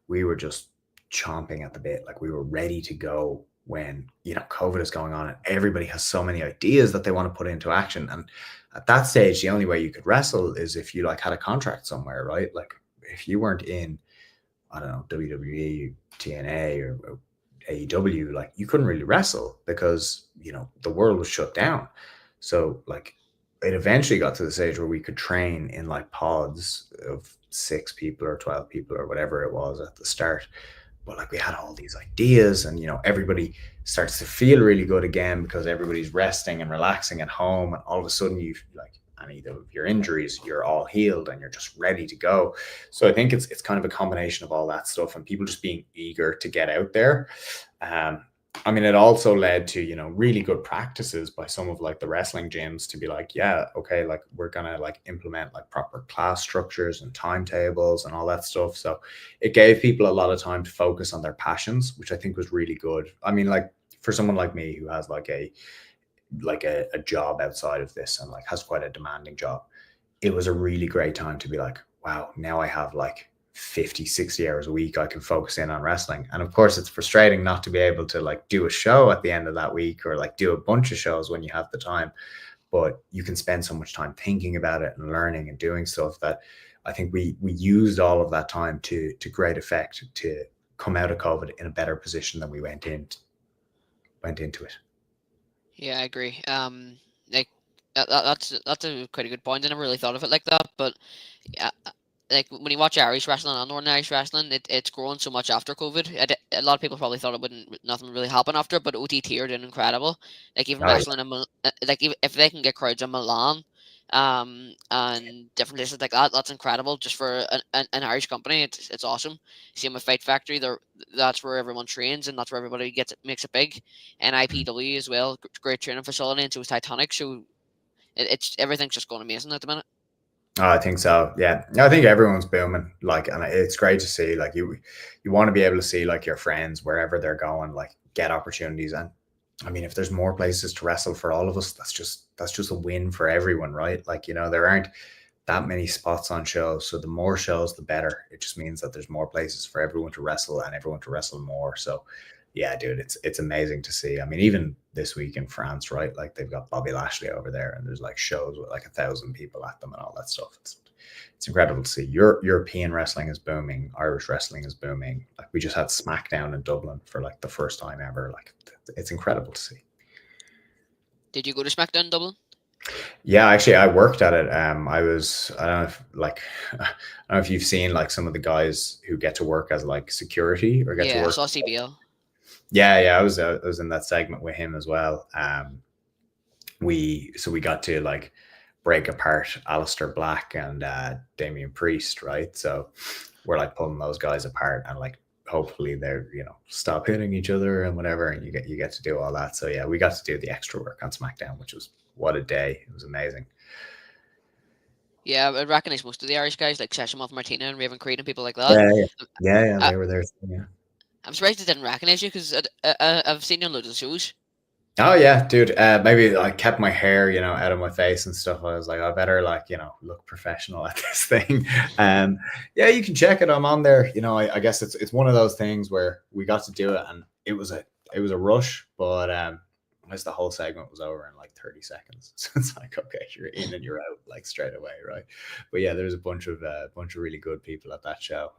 [SPEAKER 2] we were just chomping at the bit. Like we were ready to go when, COVID is going on and everybody has so many ideas that they want to put into action. And at that stage, the only way you could wrestle is if you like had a contract somewhere, right? Like if you weren't in, I don't know, WWE, TNA, or AEW, like you couldn't really wrestle because, the world was shut down. So like it eventually got to the stage where we could train in like pods of 6 people or 12 people or whatever it was at the start. But like we had all these ideas, and everybody starts to feel really good again because everybody's resting and relaxing at home, and all of a sudden you like any of your injuries, you're all healed and you're just ready to go. So I think it's kind of a combination of all that stuff and people just being eager to get out there. um I mean, it also led to, really good practices by some of like the wrestling gyms to be like, yeah, okay, like we're gonna like implement like proper class structures and timetables and all that stuff. So it gave people a lot of time to focus on their passions, which I think was really good. I mean, like for someone like me who has like a job outside of this and like has quite a demanding job, it was a really great time to be like, wow, now I have like 50, 60 hours a week I can focus in on wrestling. And of course it's frustrating not to be able to like do a show at the end of that week or like do a bunch of shows when you have the time, but you can spend so much time thinking about it and learning and doing stuff that I think we used all of that time to great effect to come out of COVID in a better position than we went into it.
[SPEAKER 1] Yeah, I agree. Like that's a quite a good point. I never really thought of it like that, but yeah, like when you watch Irish wrestling and Northern Irish wrestling, it's grown so much after COVID. A lot of people probably thought it wouldn't nothing would really happen after, but OTT are doing incredible. Like even
[SPEAKER 2] Oh
[SPEAKER 1] wrestling in like even if they can get crowds in Milan, and different places like that, that's incredible. Just for an Irish company, it's awesome. Same with Fight Factory, that's where everyone trains and that's where everybody makes it big. And
[SPEAKER 2] yeah.
[SPEAKER 1] IPW as well, great training facility, and so is Titanic. So it's everything's just going amazing at the minute.
[SPEAKER 2] Oh, I think so. Yeah, I think everyone's booming. Like, and it's great to see. Like, you want to be able to see like your friends wherever they're going, like get opportunities. And I mean, if there's more places to wrestle for all of us, that's just a win for everyone, right? Like, there aren't that many spots on shows, so the more shows, the better. It just means that there's more places for everyone to wrestle and everyone to wrestle more. So yeah, dude, it's amazing to see. I mean, even this week in France, right? Like they've got Bobby Lashley over there, and there's like shows with like 1,000 people at them and all that stuff. It's incredible to see. European wrestling is booming. Irish wrestling is booming. Like we just had SmackDown in Dublin for like the first time ever. Like it's incredible to see.
[SPEAKER 1] Did you go to SmackDown Dublin?
[SPEAKER 2] Yeah, actually, I worked at it. I don't know if like, I don't know if you've seen like some of the guys who get to work as like security or get to
[SPEAKER 1] Yeah, I
[SPEAKER 2] work.
[SPEAKER 1] saw CBL.
[SPEAKER 2] Yeah, I was in that segment with him as well. We got to like break apart Alistair Black and Damian Priest, right? So we're like pulling those guys apart and like hopefully they're stop hitting each other and whatever, and you get to do all that. So yeah, we got to do the extra work on SmackDown, which was what a day. It was amazing.
[SPEAKER 1] Yeah, I recognise most of the Irish guys like Session Martina and Raven Creed and people like that.
[SPEAKER 2] Yeah, yeah, yeah, yeah.
[SPEAKER 1] I,
[SPEAKER 2] They were there. Yeah.
[SPEAKER 1] I'm surprised they didn't recognise you because I've seen you on loads of shows.
[SPEAKER 2] Oh yeah, dude. Maybe I kept my hair, out of my face and stuff. I was like, I better like, look professional at this thing. Um, yeah, you can check it. I'm on there. I guess it's one of those things where we got to do it, and it was a rush, but as the whole segment was over in like 30 seconds, so it's like, okay, you're in and you're out like straight away, right? But yeah, there's a bunch of really good people at that show.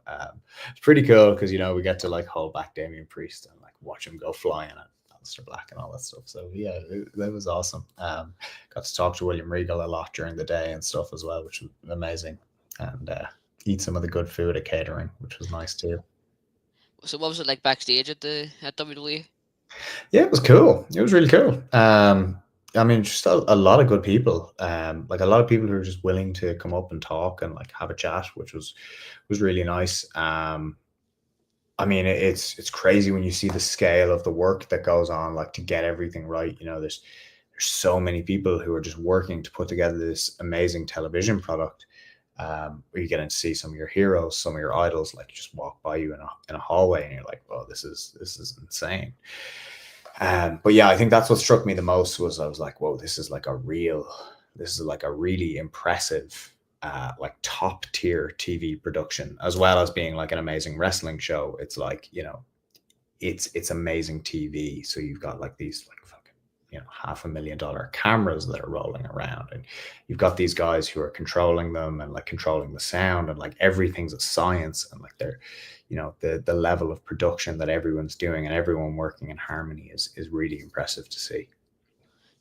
[SPEAKER 2] It's pretty cool because we get to like hold back Damien Priest and like watch him go flying and Mr. Black and all that stuff. So yeah, that was awesome. Got to talk to William Regal a lot during the day and stuff as well, which was amazing. And eat some of the good food at catering, which was nice too.
[SPEAKER 1] So what was it like backstage at WWE?
[SPEAKER 2] Yeah, it was cool. It was really cool. I mean, just a lot of good people. Like a lot of people who were just willing to come up and talk and like have a chat, which was really nice. I mean, it's crazy when you see the scale of the work that goes on, like to get everything right. There's so many people who are just working to put together this amazing television product. Where you get to see some of your heroes, some of your idols, like just walk by you in a hallway, and you're like, "Oh, this is insane." But yeah, I think that's what struck me the most was I was like, "Whoa, this is like a really impressive." Like top tier TV production, as well as being like an amazing wrestling show. It's like it's amazing TV. So you've got like these like fucking $500,000 cameras that are rolling around, and you've got these guys who are controlling them and like controlling the sound, and like everything's a science, and like they're the level of production that everyone's doing and everyone working in harmony is really impressive to see.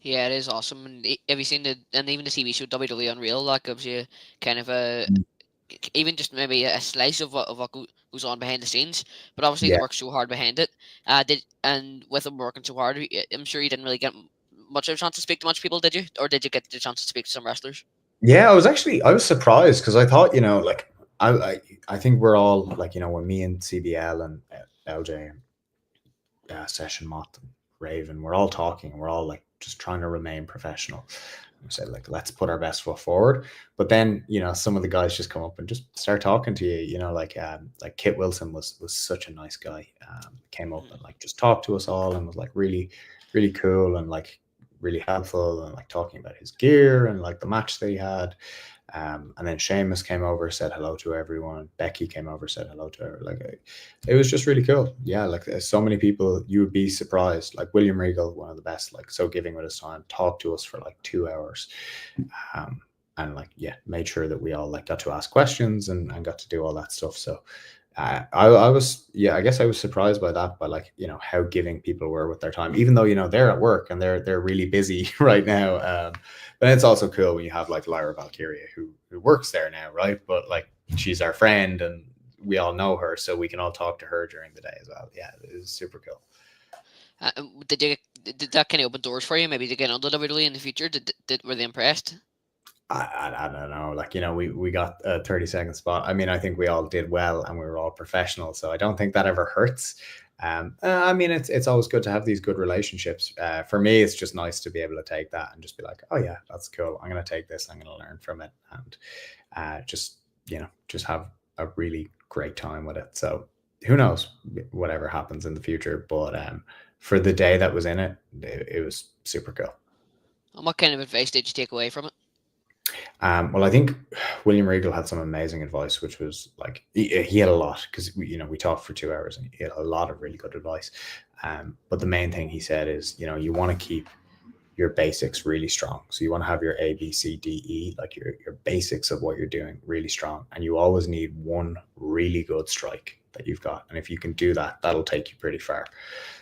[SPEAKER 1] Yeah, it is awesome. And have you seen and even the TV show WWE Unreal? That gives you kind of a even just maybe a slice of what goes on behind the scenes. But obviously they
[SPEAKER 2] Yeah.
[SPEAKER 1] work so hard behind it. And with them working so hard, I'm sure you didn't really get much of a chance to speak to much people, did you? Or did you get the chance to speak to some wrestlers?
[SPEAKER 2] Yeah, I was surprised because I thought, like I think we're all like, when me and CBL and LJ and Session Mott and Raven, we're all talking and we're all like just trying to remain professional. We said like let's put our best foot forward. But then, some of the guys just come up and just start talking to you, like Kit Wilson was such a nice guy. Came up and
[SPEAKER 1] Mhm.
[SPEAKER 2] like just talked to us all and was like really, really cool and like really helpful and like talking about his gear and like the match that he had. And then Seamus came over, said hello to everyone. Becky came over, said hello to her. Like, it was just really cool. Yeah, like there's so many people you would be surprised. Like William Regal, one of the best, like so giving with his time, talked to us for like 2 hours, um, and like yeah, made sure that we all like got to ask questions and got to do all that stuff. So I was yeah, I guess I was surprised by that, by like how giving people were with their time, even though they're at work and they're really busy right now. But it's also cool when you have like Lyra Valkyria who works there now, right? But like she's our friend and we all know her, so we can all talk to her during the day as well. Yeah, it was super cool.
[SPEAKER 1] Did that kind of open doors for you? Maybe to get into WWE in the future. Were they impressed?
[SPEAKER 2] I don't know. Like, we got a 30-second spot. I mean, I think we all did well and we were all professional. So I don't think that ever hurts. I mean, it's always good to have these good relationships. For me, it's just nice to be able to take that and just be like, oh, yeah, that's cool. I'm going to take this. I'm going to learn from it. And just have a really great time with it. So who knows whatever happens in the future. But for the day that was in it, it was super cool.
[SPEAKER 1] And what kind of advice did you take away from it?
[SPEAKER 2] Well, I think William Regal had some amazing advice, which was like he had a lot because we talked for 2 hours and he had a lot of really good advice. But the main thing he said is you want to keep your basics really strong. So you want to have your A, B, C, D, E, like your basics of what you're doing really strong, and you always need one really good strike that you've got, and if you can do that, that'll take you pretty far.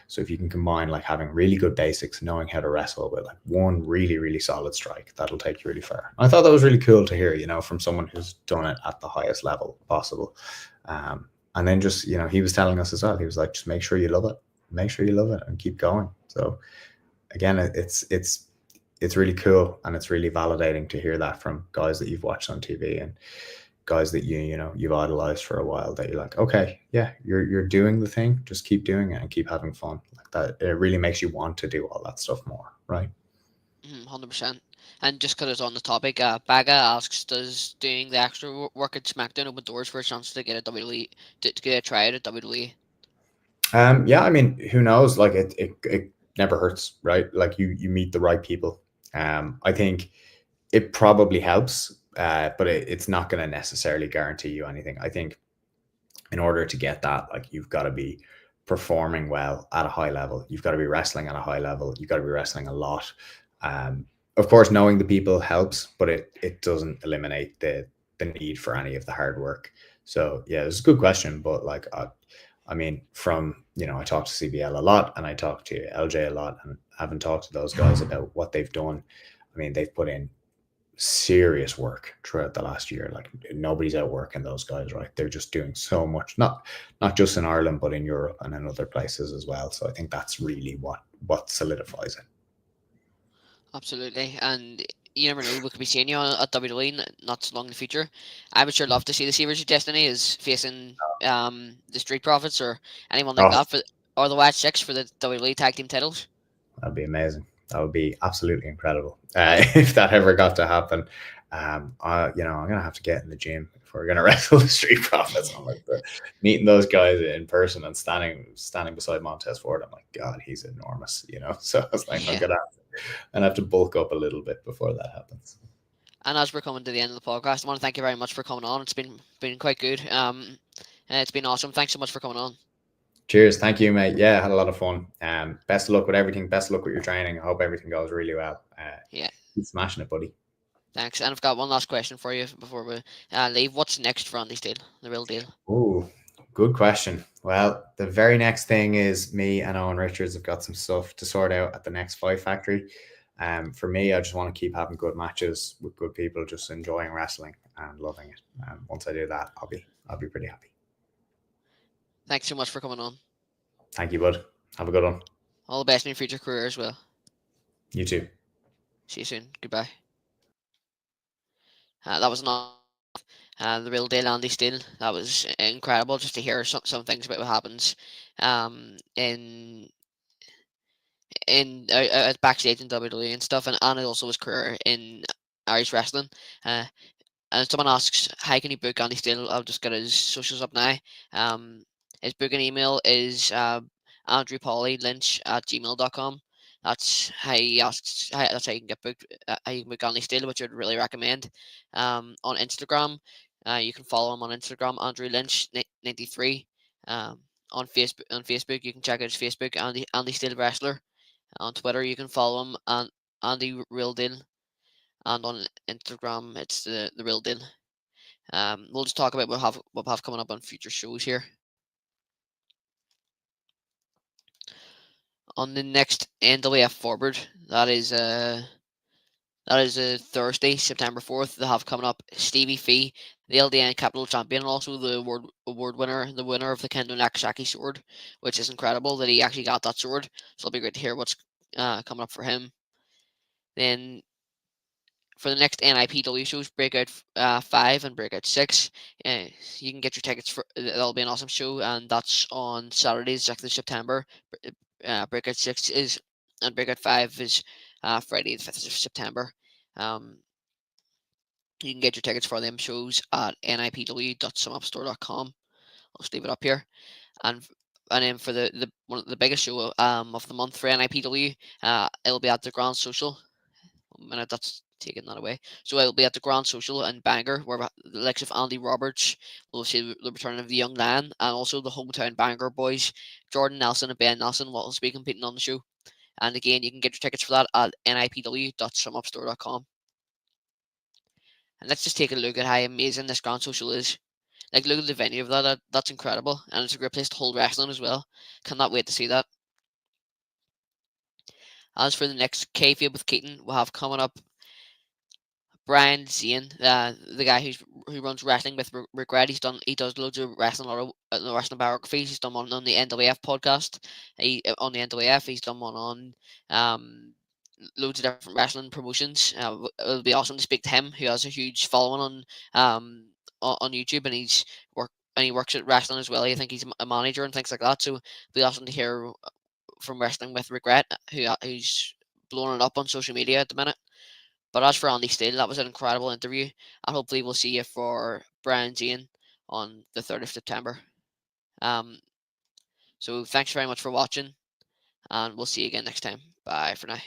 [SPEAKER 2] So if you can combine like having really good basics, knowing how to wrestle with like one really, really solid strike, that'll take you really far. I thought that was really cool to hear, from someone who's done it at the highest level possible. And then just, he was telling us as well, he was like, just make sure you love it. Make sure you love it and keep going. So again, it's really cool and it's really validating to hear that from guys that you've watched on TV and guys that you've idolized for a while, that you're like, okay, yeah, you're doing the thing, just keep doing it and keep having fun. Like that, it really makes you want to do all that stuff more, right?
[SPEAKER 1] 100%. And just because it's on the topic, Baga asks, does doing the extra work at SmackDown open doors for a chance to get a WWE to get a try out at WWE?
[SPEAKER 2] Yeah, I mean, who knows? Like it never hurts, right? Like you meet the right people. I think it probably helps, but it's not going to necessarily guarantee you anything. I think in order to get that, like you've got to be performing well at a high level. You've got to be wrestling at a high level. You've got to be wrestling a lot. Um, of course, knowing the people helps, but it doesn't eliminate the need for any of the hard work. So yeah, it's a good question, but like I mean, from I talk to CBL a lot, and I talk to LJ a lot, and haven't talked to those guys about what they've done. I mean, they've put in serious work throughout the last year. Like nobody's outworking those guys, right? They're just doing so much, not just in Ireland, but in Europe and in other places as well. So I think that's really what solidifies it.
[SPEAKER 1] Absolutely, and you never know, we could be seeing you at WWE not so long in the future. I would sure love to see the Seavers of Destiny is facing the Street Profits or anyone like
[SPEAKER 2] Oh,
[SPEAKER 1] that or the White Six for the WWE Tag Team titles.
[SPEAKER 2] that'd be amazing. That would be absolutely incredible if that ever got to happen. I'm gonna have to get in the gym if we're gonna wrestle the Street Profits. I'm like meeting those guys in person and standing beside Montez Ford. I'm like, God, he's enormous, So I was like,
[SPEAKER 1] Yeah.
[SPEAKER 2] and have to bulk up a little bit before that happens.
[SPEAKER 1] And as we're coming to the end of the podcast, I want to thank you very much for coming on. It's been quite good. It's been awesome. Thanks so much for coming on.
[SPEAKER 2] Cheers. Thank you, mate. Yeah, had a lot of fun. Best of luck with everything. Best of luck with your training. I hope everything goes really well.
[SPEAKER 1] Yeah,
[SPEAKER 2] Keep smashing it, buddy.
[SPEAKER 1] thanks. And I've got one last question for you before we leave. What's next for Andy Steele, the real deal?
[SPEAKER 2] Oh, good question. Well, the very next thing is me and Owen Richards have got some stuff to sort out at the next Fight Factory. For me, I just want to keep having good matches with good people, just enjoying wrestling and loving it. Once I do that, I'll be pretty happy.
[SPEAKER 1] Thanks so much for coming on.
[SPEAKER 2] Thank you, bud. Have a good one.
[SPEAKER 1] All the best in your future career as well.
[SPEAKER 2] You too.
[SPEAKER 1] See you soon. Goodbye. That was not the real deal, Andy Steele. That was incredible just to hear some things about what happens in backstage in WWE and stuff, and also his career in Irish wrestling. Uh, and someone asks, "How can you book Andy Steele?" I'll just get his socials up now. His booking email is andrewpollylynch@gmail.com. That's how you can get booked. How you can book Andy Steele, which I'd really recommend. On Instagram, you can follow him on Instagram, Andrew Lynch 93. On Facebook, you can check out his Facebook, Andy Steele Wrestler. On Twitter, you can follow him and Andy Real Deal, and on Instagram, it's the Real Deal. We'll just talk about what we have coming up on future shows here. On the next NWF Forward, that is Thursday, September 4th. They have coming up Stevie Fee, the LDN Capital Champion, and also the award winner, the winner of the Kendo Nakasaki sword, which is incredible that he actually got that sword. So it'll be great to hear what's coming up for him. Then for the next NIPW shows, Breakout 5 and Breakout 6, you can get your tickets for. That'll be an awesome show, and that's on Saturday, 6th of September. Breakout 6 is, and Breakout 5 is Friday, the 5th of September. You can get your tickets for them shows at nipw.sumupstore.com. I'll just leave it up here. And and then for the one of the biggest show of the month for NIPW, it'll be at the Grand Social. 1 minute, that's taking that away. So it'll be at the Grand Social in Bangor, where the likes of Andy Roberts will see the return of the Young Lion, and also the hometown Bangor boys, Jordan Nelson and Ben Nelson, will be competing on the show. And again, you can get your tickets for that at nipw.sumupstore.com. And let's just take a look at how amazing this Grand Social is. Like, look at the venue of that's incredible, and it's a great place to hold wrestling as well. Cannot wait to see that. As for the next Kayfabe with Keaton, we'll have coming up Brian Zane, the guy who runs Wrestling with Regret. He does loads of wrestling, wrestling biographies. He's done one on the NWF podcast. On the NWF, he's done one on loads of different wrestling promotions. It'll be awesome to speak to him, who has a huge following on YouTube, and he works at wrestling as well. I think he's a manager and things like that. So it'll be awesome to hear from Wrestling with Regret, who's blowing it up on social media at the minute. But as for Andy Steele, that was an incredible interview, and hopefully we'll see you for Brian Zane on the 3rd of September. So thanks very much for watching, and we'll see you again next time. Bye for now.